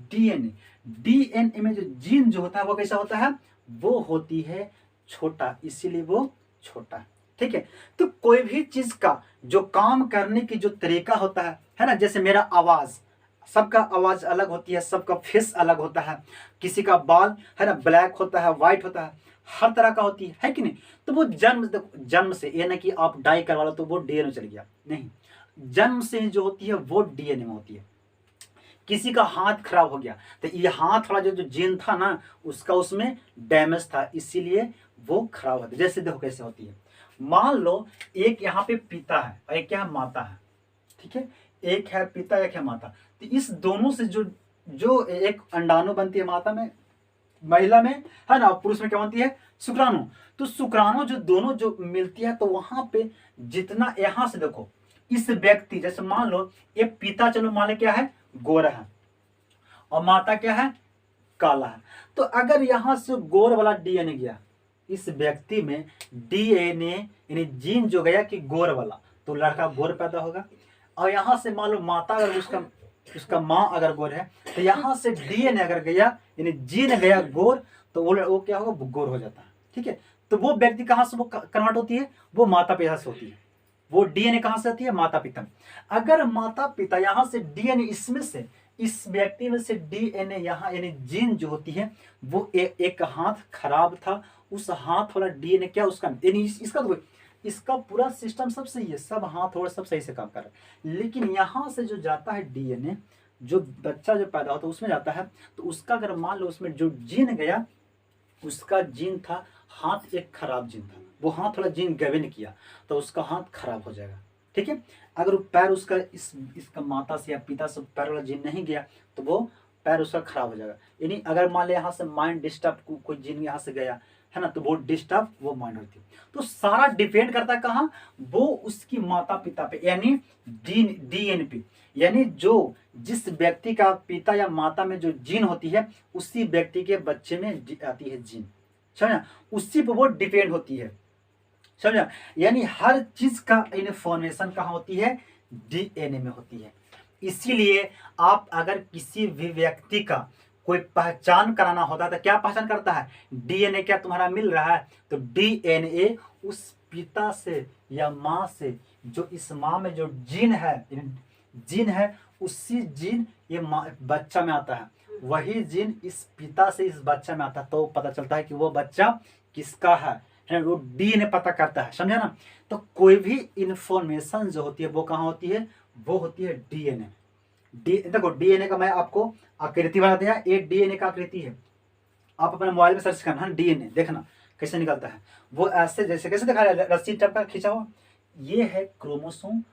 डीएनए में जो जीन जो होता है वो कैसा होता है, वो होती है छोटा, इसीलिए वो छोटा है, ठीक है। तो कोई भी चीज का जो काम करने की जो तरीका होता है ना, जैसे मेरा आवाज, सबका आवाज अलग होती है, सबका फेस अलग होता है, किसी का बाल है ना ब्लैक होता है, व्हाइट होता है, हर तरह का होती है कि नहीं। तो वो जन्म से, ये ना कि आप डाई करवा लो तो वो डीएनए में चल गया, नहीं, जन्म से जो होती है वो डीएनए में होती है। किसी का हाथ खराब हो गया तो ये हाथ वाला जो जीन था ना, उसका उसमें डैमेज था, इसीलिए वो खराब होता है। जैसे देखो कैसे होती है, मान लो एक यहाँ पे पिता है और एक क्या माता है, ठीक है, एक है पिता एक है माता। तो इस दोनों से जो एक अंडाणु बनती है माता में, महिला में, है ना, पुरुष में क्या बनती है, शुक्राणु। तो शुक्राणु जो दोनों जो मिलती है, तो वहां पे जितना, यहां से देखो इस व्यक्ति, जैसे मान लो ये पिता, चलो मान लो क्या है, गोरा है, और माता क्या है, काला है। तो अगर यहां से गोर वाला डीएनए गया इस व्यक्ति में, डीएनए यानी जीन जो गया कि गोर वाला, तो लड़का गोर पैदा होगा। और यहां से मान लो माता, अगर उसका माँ अगर गोर है, तो यहां से डीएनए अगर गया यानी जीन गया गोर, तो वो क्या होगा, गोर हो जाता है, ठीक है। तो वो व्यक्ति कहां से वो कन्वर्ट होती है, वो माता पिता से होती है। वो डीएनए कहां से आती है, माता पिता। अगर माता पिता यहां से डीएनए इसमें से इस व्यक्ति में से डीएनए यहाँ यानी जीन जो होती है वो एक हाथ खराब था, उस हाथ वाला डीएनए क्या उसका यानी इसका तो इसका पूरा सिस्टम सब सही है, सब हाथ और सब सही से काम कर रहा है, लेकिन यहाँ से जो जाता है डीएनए, जो बच्चा जो पैदा होता है उसमें जाता है, तो उसका अगर मान लो उसमें जो जीन गया, उसका जीन था हाथ एक खराब जीन था, वो हाथ वाला जीन गवेन किया तो उसका हाथ खराब हो जाएगा। ठीक है, अगर वो पैर उसका इसका माता से या पिता से पैर वाला जीन नहीं गया तो वो पैर उसका खराब हो जाएगा। यानी अगर मान ले यहाँ से माइंड डिस्टर्ब कोई जीन यहाँ से गया है ना, तो वो डिस्टर्ब वो माइंड होती है। तो सारा डिपेंड करता है कहाँ, वो उसकी माता पिता पे, यानी डीएनए पे, यानी जो जिस व्यक्ति का पिता या माता में जो जीन होती है उसी व्यक्ति के बच्चे में आती है जीन, समझा, उसी पे वो डिपेंड होती है, समझा। यानी हर चीज का इन्फॉर्मेशन कहाँ होती है, डीएनए में होती है। इसीलिए आप अगर किसी भी व्यक्ति का कोई पहचान कराना होता है तो क्या पहचान करता है, डीएनए क्या तुम्हारा मिल रहा है, तो डीएनए उस पिता से या माँ से, जो इस माँ में जो जीन है उसी जीन ये बच्चा में आता है, वही जीन इस पिता से इस बच्चा में आता है, तो पता चलता है कि वो बच्चा किसका है, वो डीएनए पता करता है, समझा ना। तो कोई भी इंफॉर्मेशन जो होती है वो कहाँ होती है, वो होती है डीएनए। देखो डीएनए का मैं आपको आकृति बना दिया, ये डीएनए का आकृति है, आप अपने मोबाइल में सर्च करना डीएनए, देखना कैसे निकलता है। वो ऐसे जैसे कैसे दिखा रहा है, रस्सी टाइप का खींचा हुआ, ये है क्रोमोसोम,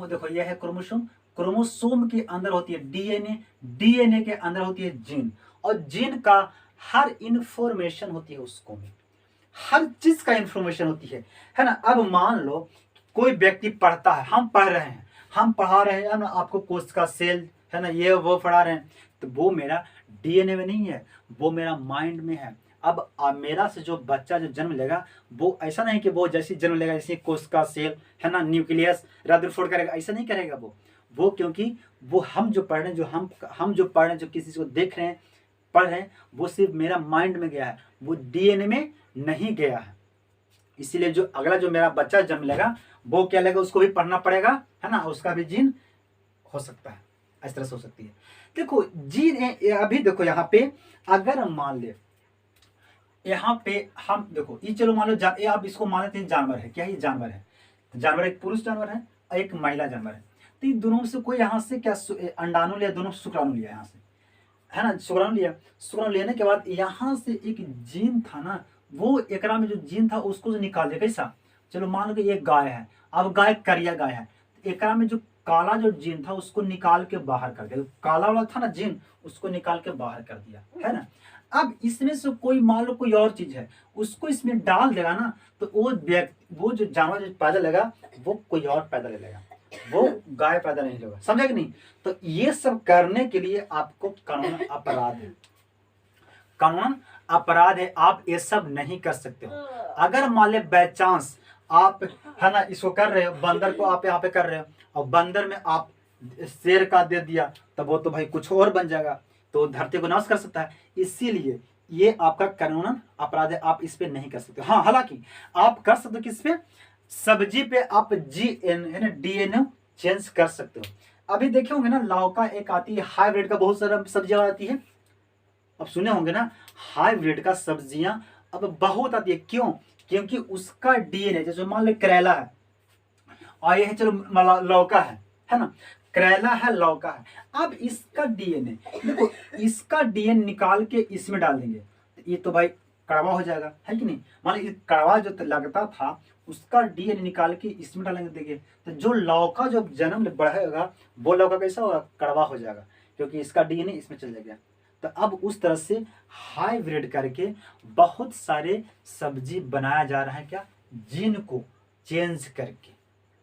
देखो ये है क्रोमोसोम के अंदर होती है डीएनए के अंदर होती है जीन, और जीन का हर इंफॉर्मेशन होती है उसको में, हर चीज का इंफॉर्मेशन होती है ना। अब मान लो कोई व्यक्ति पढ़ता है, हम पढ़ रहे हैं, हम पढ़ा रहे हैं ना आपको कोशिका सेल है ना, ये वो पढ़ा रहे हैं, तो वो मेरा डीएनए में नहीं है, वो मेरा माइंड में है। अब मेरा से जो बच्चा जो जन्म लेगा वो ऐसा नहीं कि वो जैसे जन्म लेगा जैसे कोशिका सेल है ना, न्यूक्लियस रदरफोर्ड करेगा, ऐसा नहीं करेगा वो क्योंकि वो हम जो पढ़ रहे हैं, जो हम जो पढ़ रहे हैं, जो किसी को देख रहे हैं पढ़ रहे हैं, वो सिर्फ मेरा माइंड में गया है, वो डीएनए में नहीं गया है। इसीलिए जो अगला जो मेरा बच्चा जन्म लेगा वो क्या लेगा, उसको भी पढ़ना पड़ेगा है ना, उसका भी जीन हो सकता है, इस तरह से हो सकती है। देखो जीन अभी देखो यहाँ पे अगर मान ले यहाँ पे हम देखो ये चलो मान लो ये आप इसको मान लेते हैं जानवर है, क्या ये जानवर है, जानवर एक पुरुष जानवर है और एक महिला जानवर है, तो इन दोनों से कोई यहाँ से क्या अंडाणु लिया, दोनों शुक्राणु लिया यहाँ से है ना, शुक्राणु लिया, शुक्राणु लेने के बाद यहाँ से एक जीन था ना, वो एकरा में जो जीन था उसको निकाल दिया। कैसा, चलो मान लो कि ये गाय है, अब गाय करिया गाय है, एकरा में जो काला जो जीन था उसको निकाल के बाहर कर दिया, काला वाला था ना जीन उसको निकाल के बाहर कर दिया है ना। अब इसमें से कोई मान लो कोई और चीज है उसको इसमें डाल देगा ना, तो वो जो जानवर जो पैदा लेगा वो कोई और पैदा ले लेगा, वो गाय पैदा नहीं लेगा, समझा कि नहीं। तो ये सब करने के लिए आपको कानून अपराध है, आप ये सब नहीं कर सकते हो। अगर मान ले बाय चांस आप है ना इसको कर रहे हो, बंदर को आप यहाँ पे कर रहे हो और बंदर में आप शेर का दे दिया, तब वो तो भाई कुछ और बन जाएगा, तो धरती को नाश कर सकता है। इसीलिए ये आपका कानूनन अपराध है, आप इस पे नहीं कर सकते। हाँ हालांकि आप कर सकते हो किस पे, सब्जी पे आप डीएनए चेंज कर सकते हो। अभी देखे होंगे ना लौका एक आती है हाइब्रिड का, बहुत सारा सब्जियां आती है, अब सुने होंगे ना हाइब्रिड का सब्जियां अब बहुत आती है, क्यों, क्योंकि उसका डीएनए जैसे मान लो करेला है और ये है चलो लौका है ना, करेला है लौका है, अब इसका डीएनए देखो, इसका डीएनए निकाल के इसमें डाल देंगे तो ये तो भाई कड़वा हो जाएगा, है कि नहीं। मान लो कड़वा जो लगता था उसका डीएनए निकाल के इसमें डालेंगे, देखिए तो जो लौका जो जन्म बढ़ेगा वो लौका कैसा होगा, कड़वा हो जाएगा, क्योंकि इसका डीएनए इसमें चल जाएगा। तो अब उस तरह से हाइब्रिड करके बहुत सारे सब्जी बनाया जा रहा है, क्या, जीन को चेंज करके,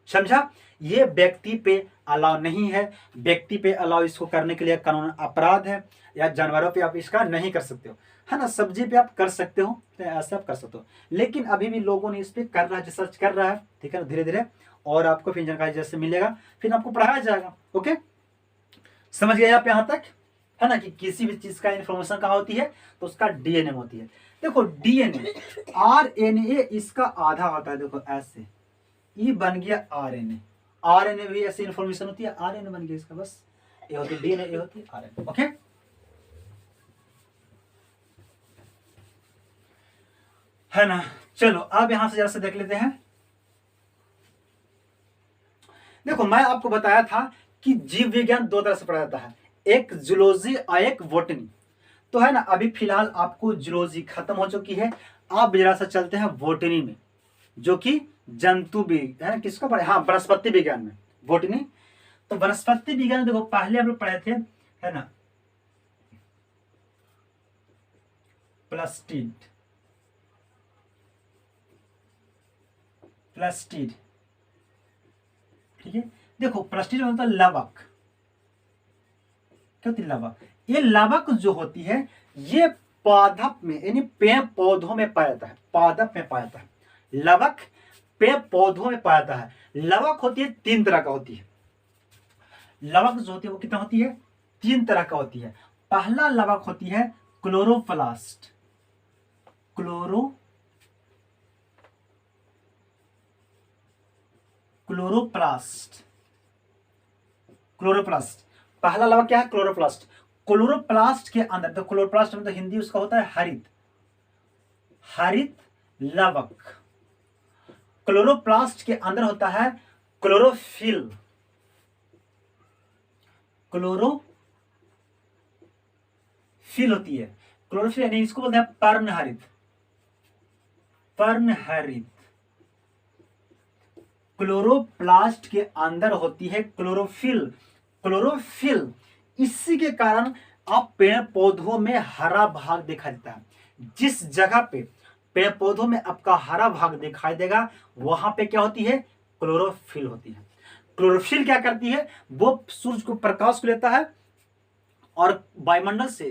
समझा। ये व्यक्ति पे अलाउ नहीं है, व्यक्ति पे अलाउ इसको करने के लिए कानून अपराध है, या जानवरों पे आप इसका नहीं कर सकते हो, है ना। सब्जी पे आप कर सकते हो, तो ऐसा आप कर सकते हो, लेकिन अभी भी लोगों ने इस पे कर रहा है, रिसर्च कर रहा है, ठीक है ना, धीरे धीरे, और आपको फिर जानकारी जैसे मिलेगा फिर आपको पढ़ाया जाएगा। ओके, समझ गए आप यहाँ तक, है ना, कि किसी भी चीज का इंफॉर्मेशन कहाँ होती है तो उसका डीएनए होती है। देखो डीएनए आरएनए इसका आधा होता है, देखो ऐसे ई बन गया आरएनए, आरएनए भी ऐसी इंफॉर्मेशन होती है, आरएनए बन गया इसका, बस ये होती है डीएनए, ये होती है आरएनए। ओके, है ना। चलो अब यहां से जरा से देख लेते हैं। देखो मैं आपको बताया था कि जीव विज्ञान दो तरह से पढ़ा जाता है, एक जूलॉजी और एक बॉटनी। तो है ना, अभी फिलहाल आपको जूलॉजी खत्म हो चुकी है, आप जरा सा चलते हैं बॉटनी में, जो कि जंतु भी है ना, किसको पढ़े, हाँ वनस्पति विज्ञान में बॉटनी। तो वनस्पति विज्ञान देखो पहले हम लोग पढ़े थे, है ना, प्लास्टिड, प्लास्टिड, ठीक है। देखो प्लास्टिड मतलब लवक, क्या होती है लवक, ये लवक जो होती है ये पादप में यानी पेड़ पौधों में पाया जाता है, पादप में पाया जाता है। लवक पेड़ पौधों में पाया जाता है। लवक होती है तीन तरह का होती है, लवक जो होती है वो कितना होती है, तीन तरह का होती है। पहला लवक होती है क्लोरोप्लास्ट, क्लोरोप्लास्ट, क्लोरोप्लास्ट पहला लवक क्या है, क्लोरोप्लास्ट। क्लोरोप्लास्ट के अंदर, तो क्लोरोप्लास्ट मतलब हिंदी उसका होता है हरित, हरित लवक। क्लोरोप्लास्ट के अंदर होता है क्लोरोफिल, क्लोरोफिल होती है, क्लोरोफिल यानी इसको बोलते हैं पर्णहरित, पर्णहरित। क्लोरोप्लास्ट के अंदर होती है क्लोरोफिल, क्लोरोफिल। इसी के कारण आप पेड़ पौधों में हरा भाग दिखाई देता है। जिस जगह पे पेड़ पौधों में आपका हरा भाग दिखाई देगा वहां पे क्या होती है, क्लोरोफिल होती है। क्लोरोफिल क्या करती है, वो सूरज को प्रकाश को लेता है और वायुमंडल से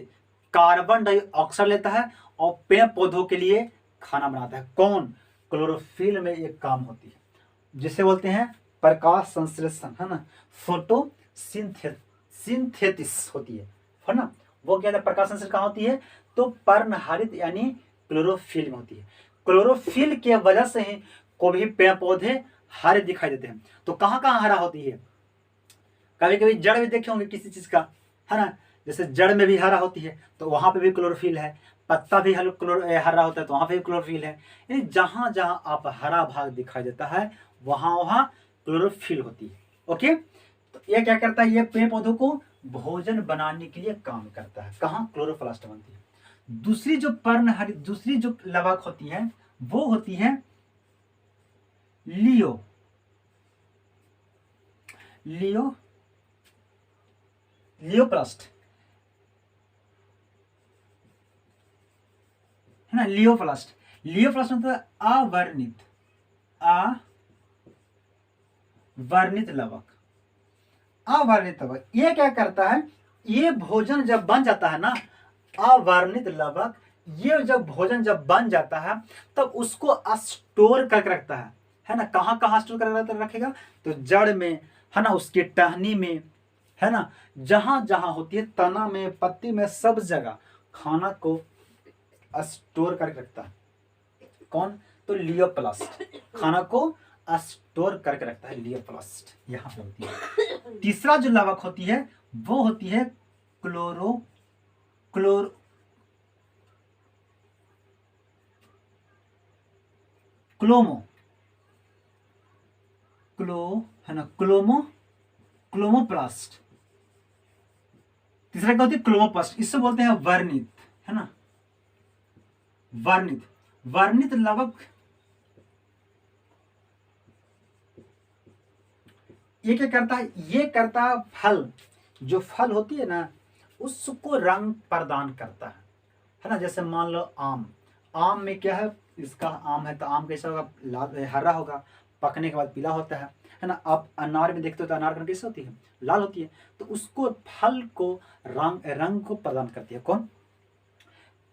कार्बन डाइऑक्साइड लेता है और पेड़ पौधों के लिए खाना बनाता है। कौन, क्लोरोफिल में एक काम होती है, जिसे बोलते हैं प्रकाश संश्लेषण, है ना, फोटो सिंथेसिस होती है ना। वो क्या है, प्रकाश संश्लेषण कहाँ होती है, तो पर्णहरित यानी क्लोरोफिल में होती है। क्लोरोफिल के वजह से ही कोई भी पेड़ पौधे हरे दिखाई देते हैं। तो कहाँ कहाँ हरा होती है, कभी कभी जड़ भी देखे होंगे किसी चीज का, है ना, जैसे जड़ में भी हरा होती है तो वहां पे भी क्लोरोफिल है, पत्ता भी हरा होता है तो वहां पे भी क्लोरोफिल है। यानी जहां जहां आप हरा भाग दिखाई देता है वहां वहां क्लोरोफिल होती है। ओके, तो ये क्या करता है, ये पेड़ पौधों को भोजन बनाने के लिए काम करता है। कहाँ, क्लोरोप्लास्ट बनती है। दूसरी जो पर्णहरित, दूसरी जो लवक होती है वो होती है लियो, लियो, लियोप्लास्ट, है ना, लियोप्लास्ट। लियोप्लास्ट मतलब अवर्णित, अवर्णित लवक, अवर्णित लवक। ये क्या करता है, ये भोजन जब बन जाता है ना, अवर्णित लवक, ये जब भोजन जब बन जाता है तब उसको स्टोर करके रखता है ना। कहाँ कहाँ स्टोर करके रखेगा, तो जड़ में, है ना, उसकी टहनी में, है ना, जहां जहां होती है, तना में, पत्ती में, सब जगह खाना को स्टोर करके रखता है। कौन, तो लियोप्लास्ट खाना को स्टोर करके रखता है, लियोप्लास्ट यहां पे होती है। तीसरा जो लवक होती है वो होती है क्लोरो, क्लोर क्लोमो, है ना, क्लोमोप्लास्ट। तीसरा क्या होती है, क्लोमोप्लास्ट। इससे बोलते हैं वर्णित, है ना, वर्णित, वर्णित लवक। ये क्या करता है, ये करता है फल, जो फल होती है ना उसको रंग प्रदान करता है ना। जैसे मान लो आम, आम में क्या है, इसका आम है तो आम कैसा होगा, लाल हरा होगा, पकने के बाद पीला होता है ना। आप अनार में देखते हो तो अनार का रंग कैसे होती है, लाल होती है। तो उसको फल को रंग को प्रदान करती है कौन,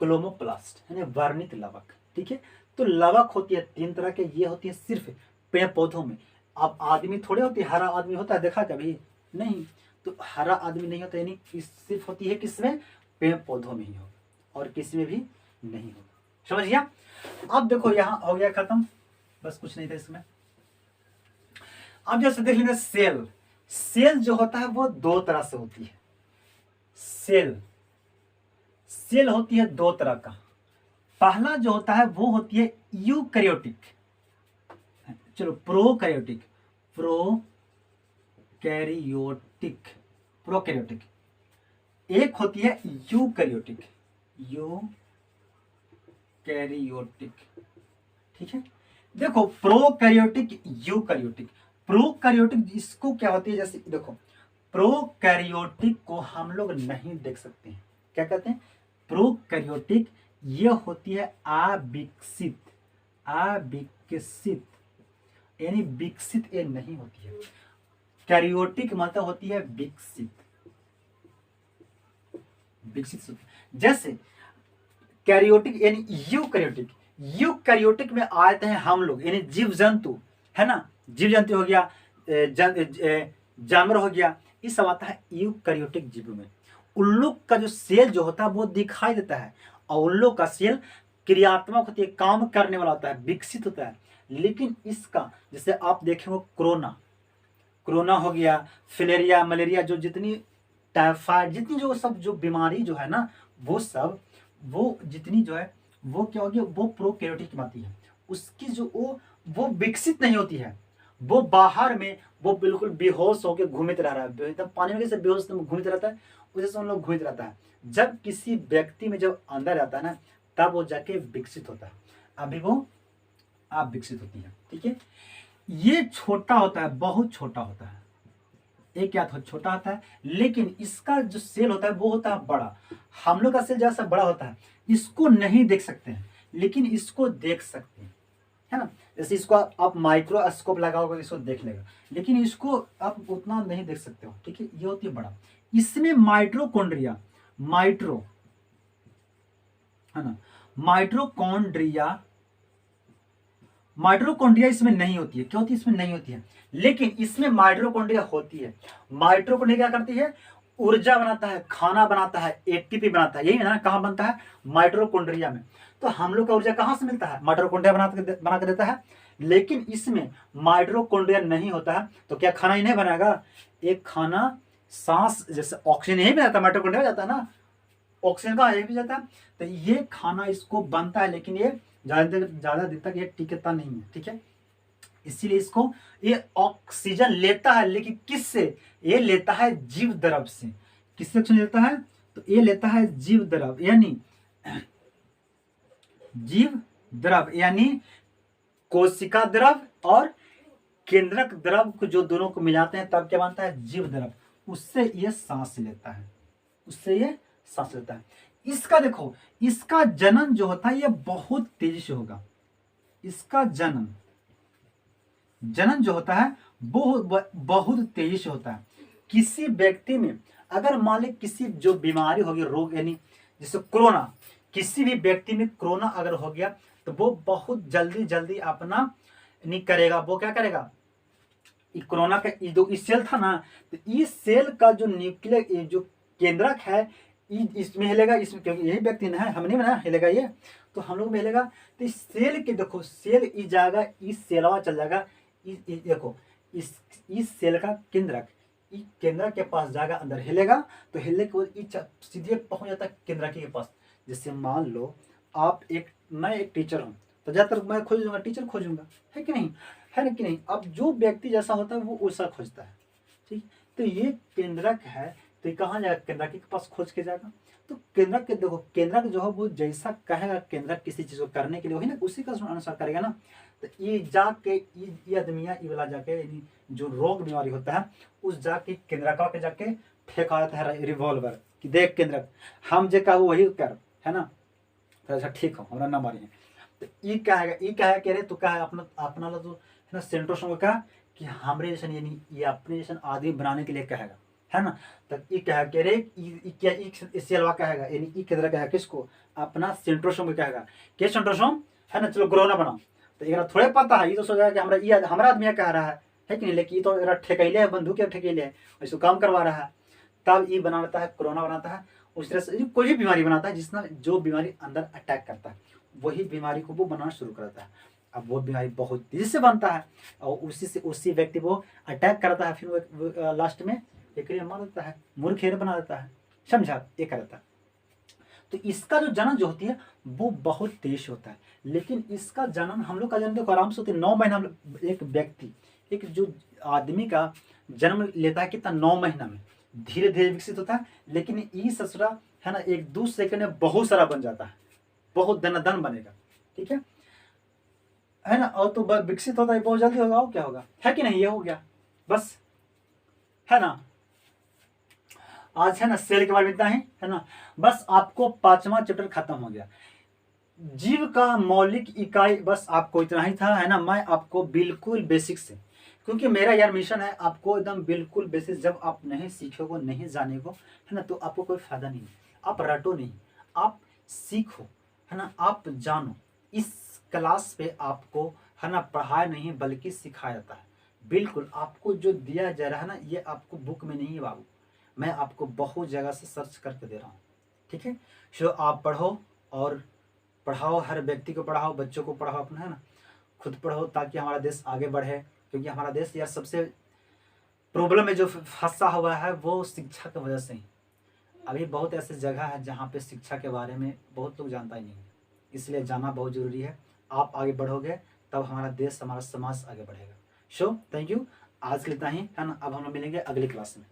क्लोमोप्लास्ट, यानी वर्णित लवक। ठीक है, तो लवक होती है तीन तरह के, ये होती है सिर्फ पेड़ पौधों में। अब आदमी थोड़े होती है, हरा आदमी होता है देखा कभी नहीं, तो हरा आदमी नहीं होता, यानी सिर्फ होती है किसमें, पेड़ पौधों में ही हो और किसी में भी नहीं हो। समझ गया। अब देखो यहाँ हो गया खत्म, बस कुछ नहीं था इसमें। अब जैसे देख लेंगे सेल, सेल जो होता है वो दो तरह से होती है। सेल, सेल होती है दो तरह का। पहला जो होता है वो होती है यूकैरियोटिक, चलो प्रोकैरियोटिक, प्रोकैरियोटिक, प्रोकैरियोटिक। एक होती है यूकैरियोटिक, यूकैरियोटिक, ठीक है। देखो प्रोकैरियोटिक, यूकैरियोटिक। प्रोकैरियोटिक इसको क्या होती है, जैसे देखो प्रोकैरियोटिक को हम लोग नहीं देख सकते हैं, क्या कहते हैं प्रोकैरियोटिक, ये होती है अविकसित, अविकसित यानी विकसित ये नहीं होती है। कैरियोटिक मतलब होती है विकसित, विकसित। जैसे कैरियोटिक यानी यूकैरियोटिक, यूकैरियोटिक में आते हैं हम लोग यानी जीव जंतु, है ना, जीव जंतु हो गया, जानवर हो गया, ये सब आता है यूकैरियोटिक जीव में। उन लोग का जो सेल जो होता है वो दिखाई देता है, और उन लोग का सेल क्रियात्मक होती है, काम करने वाला होता है, विकसित होता है। लेकिन इसका जैसे आप देखेंगे कोरोना, कोरोना हो गया, फिलेरिया, मलेरिया, जो जितनी टाइफाइड, जितनी जो सब जो बीमारी जो है ना, वो सब वो जितनी जो है वो क्या होगी, वो प्रोकैरियोटिक में आती है। उसकी जो वो विकसित नहीं होती है, वो बाहर में वो बिल्कुल बेहोश होकर घूमते रह रहा है, एकदम पानी में कैसे बेहोश घूमते रहता है, उसे से उन लोग घूमते रहता है। जब किसी व्यक्ति में जब अंदर आता है ना, तब वो जाके विकसित होता है, अभी वो आप विकसित होती है, ठीक है। ये छोटा होता है, बहुत छोटा होता है, एक क्या छोटा होता है, लेकिन इसका जो सेल होता है वो होता है बड़ा। हम लोग का सेल जैसा बड़ा होता है, इसको नहीं देख सकते हैं, लेकिन इसको देख सकते हैं, है ना। जैसे इसको आप माइक्रोस्कोप लगाओगे इसको देख लेगा, लेकिन इसको आप उतना नहीं देख सकते हो, ठीक है। ये होती है बड़ा। इसमें माइट्रोकॉन्ड्रिया, माइट्रो, है ना, माइट्रोकॉन्ड्रिया, माइट्रोकॉन्ड्रिया इसमें नहीं होती है। क्यों होती है? इसमें नहीं होती है, लेकिन इसमें माइट्रोकॉन्ड्रिया होती है। माइट्रोकॉन्ड्रिया क्या करती है? ऊर्जा बनाता है, खाना बनाता है, एटीपी बनाता है। यही है ना, कहाँ बनता है? माइट्रोकॉन्ड्रिया में। तो हम लोग का ऊर्जा कहाँ से मिलता है? माइट्रोकॉन्ड्रिया बना के देता है। लेकिन इसमें माइट्रोकॉन्ड्रिया नहीं होता है, तो क्या खाना ही नहीं बनाएगा? एक खाना सांस जैसे ऑक्सीजन यही बनाता है, माइट्रोकॉन्ड्रिया जाता है ना, ऑक्सीजन का यही भी जाता है। तो ये खाना इसको बनता है, लेकिन ये ज्यादा दिन तक ये टिकता नहीं है, ठीक है। इसीलिए इसको ये ऑक्सीजन लेता है, लेकिन किससे? ये लेता है जीव द्रव से। किससे ऑक्सीजन लेता है? तो ये लेता है जीव द्रव, यानी जीव द्रव यानी कोशिका द्रव और केंद्रक द्रव को जो दोनों को मिलाते हैं तब क्या बनता है? जीव द्रव। उससे ये सांस लेता है, उससे ये सांस लेता है। इसका देखो, इसका जनन जो होता है ये बहुत तेजी से होगा। इसका जनन जो होता है बहुत तेजी से होता है। किसी व्यक्ति में अगर मान ली किसी जो बीमारी होगी, रोग, यानी जैसे कोरोना, किसी भी व्यक्ति में कोरोना अगर हो गया तो वो बहुत जल्दी अपना नहीं करेगा। वो क्या करेगा? कोरोना का जो सेल था ना, तो इस सेल का जो न्यूक्लियर जो केंद्रक है इसमें हिलेगा, इसमें, क्योंकि यही व्यक्ति ना है, हमने बनाया, हिलेगा ये, तो हम लोग में हिलेगा। तो इस सेल के देखो, सेल इस जाएगा, इस सेलवा चल जाएगा, देखो इस सेल का केंद्रक इस केंद्रक के पास जाएगा, अंदर हिलेगा, तो हिलने के बाद सीधे पहुंच जाता है केंद्रक के पास। जैसे मान लो मैं एक टीचर हूँ, तो ज्यादातर मैं खोजूंगा, टीचर खोजूंगा, है कि नहीं? है ना कि नहीं? अब जो व्यक्ति जैसा होता है वो वैसा खोजता है, ठीक। तो ये केंद्रक है, तो ये कहाँ जाएगा? केंद्रक के पास खोज के जाएगा। तो केंद्रक के देखो, केंद्रक जो है वो जैसा कहेगा केंद्रक किसी चीज को करने के लिए, वही ना उसी का अनुसार करेगा ना। तो ये जाके ये आदमिया ये वाला जाके, यानी जो रोग बीमारी होता है उस जाके केंद्रका के जाके फेंका जाता है रिवॉल्वर कि देख केंद्रक, हम जे कहू वही कर, है ना। तो अच्छा ठीक हो, हमारा ना मारी है। तो ये क्या है कह रहे, तो क्या है अपना तो है ना, सेंट्रोसोम का कि हमरे जैसे, यानी ये अपने जैसे आदमी बनाने के लिए कहेगा, है ना। तो ये क्या कह रहे, क्या इससे अलावा कहेगा, यानी ये किधर कहेगा किसको? अपना सेंट्रोसोम को कहेगा। क्या सेंट्रोसोम? है ना, चलो कोरोना बनाओ। तो एक थोड़े पता है, ये तो सोचा कि हमारा आदमी कह रहा है कि नहीं, लेकिन ये तो ठेकैले है, बंदूक के ठेकैले है, ऐसे काम करवा रहा है, तब ये बनाता है, कोरोना बनाता है। उस तरह से कोई भी बीमारी बनाता है, जिसमें जो बीमारी अंदर अटैक करता है, वही बीमारी को वो बनाना शुरू करता है। अब वो बीमारी बहुत तेजी से बनता है और उसी से उसी व्यक्ति को अटैक करता है, फिर वो लास्ट में एक मार देता है, मूर्खेर बना देता है। समझा, ये करता है। तो इसका जो जनन जो होती है वो बहुत तेज होता है, लेकिन इसका जनन हम लोग का जन्म देखो आराम से होती है 9 महीना। हम लोग एक व्यक्ति, एक जो आदमी का जन्म लेता है कितना, 9 महीना में धीरे धीरे विकसित होता है। लेकिन ये ससुरा है ना 1-2 सेकंड में बहुत सारा बन जाता है, बहुत दनादन बनेगा, ठीक है ना। और तो विकसित होता है बहुत जल्दी होगा, और क्या होगा, है कि नहीं, ये हो गया बस, है ना। आज है ना सेल के बारे में इतना ही, है ना। बस आपको 5वां चैप्टर खत्म हो गया, जीव का मौलिक इकाई, बस आपको इतना ही था, है ना। मैं आपको बिल्कुल बेसिक से, क्योंकि मेरा यार मिशन है आपको एकदम बिल्कुल बेसिक, जब आप नहीं सीखोगे नहीं जानेगो, है ना, तो आपको कोई फायदा नहीं है। आप रटो नहीं, आप सीखो, है ना, आप जानो। इस क्लास पे आपको है ना पढ़ाया नहीं बल्कि सिखाया जाता है। बिल्कुल आपको जो दिया जा रहा है ना, ये आपको बुक में नहीं है बाबू, मैं आपको बहुत जगह से सर्च करके दे रहा हूँ, ठीक है। सो आप पढ़ो और पढ़ाओ, हर व्यक्ति को पढ़ाओ, बच्चों को पढ़ाओ अपना, है ना, खुद पढ़ो ताकि हमारा देश आगे बढ़े। क्योंकि हमारा देश यार सबसे प्रॉब्लम में जो फंसा हुआ है वो शिक्षा की वजह से ही। अभी बहुत ऐसे जगह है जहाँ पे शिक्षा के बारे में बहुत लोग जानता ही नहीं है, इसलिए जाना बहुत ज़रूरी है। आप आगे बढ़ोगे तब हमारा देश, हमारा समाज आगे बढ़ेगा। सो थैंक यू, आज के लिए इतना ही, है ना। अब हम लोग मिलेंगे अगली क्लास में।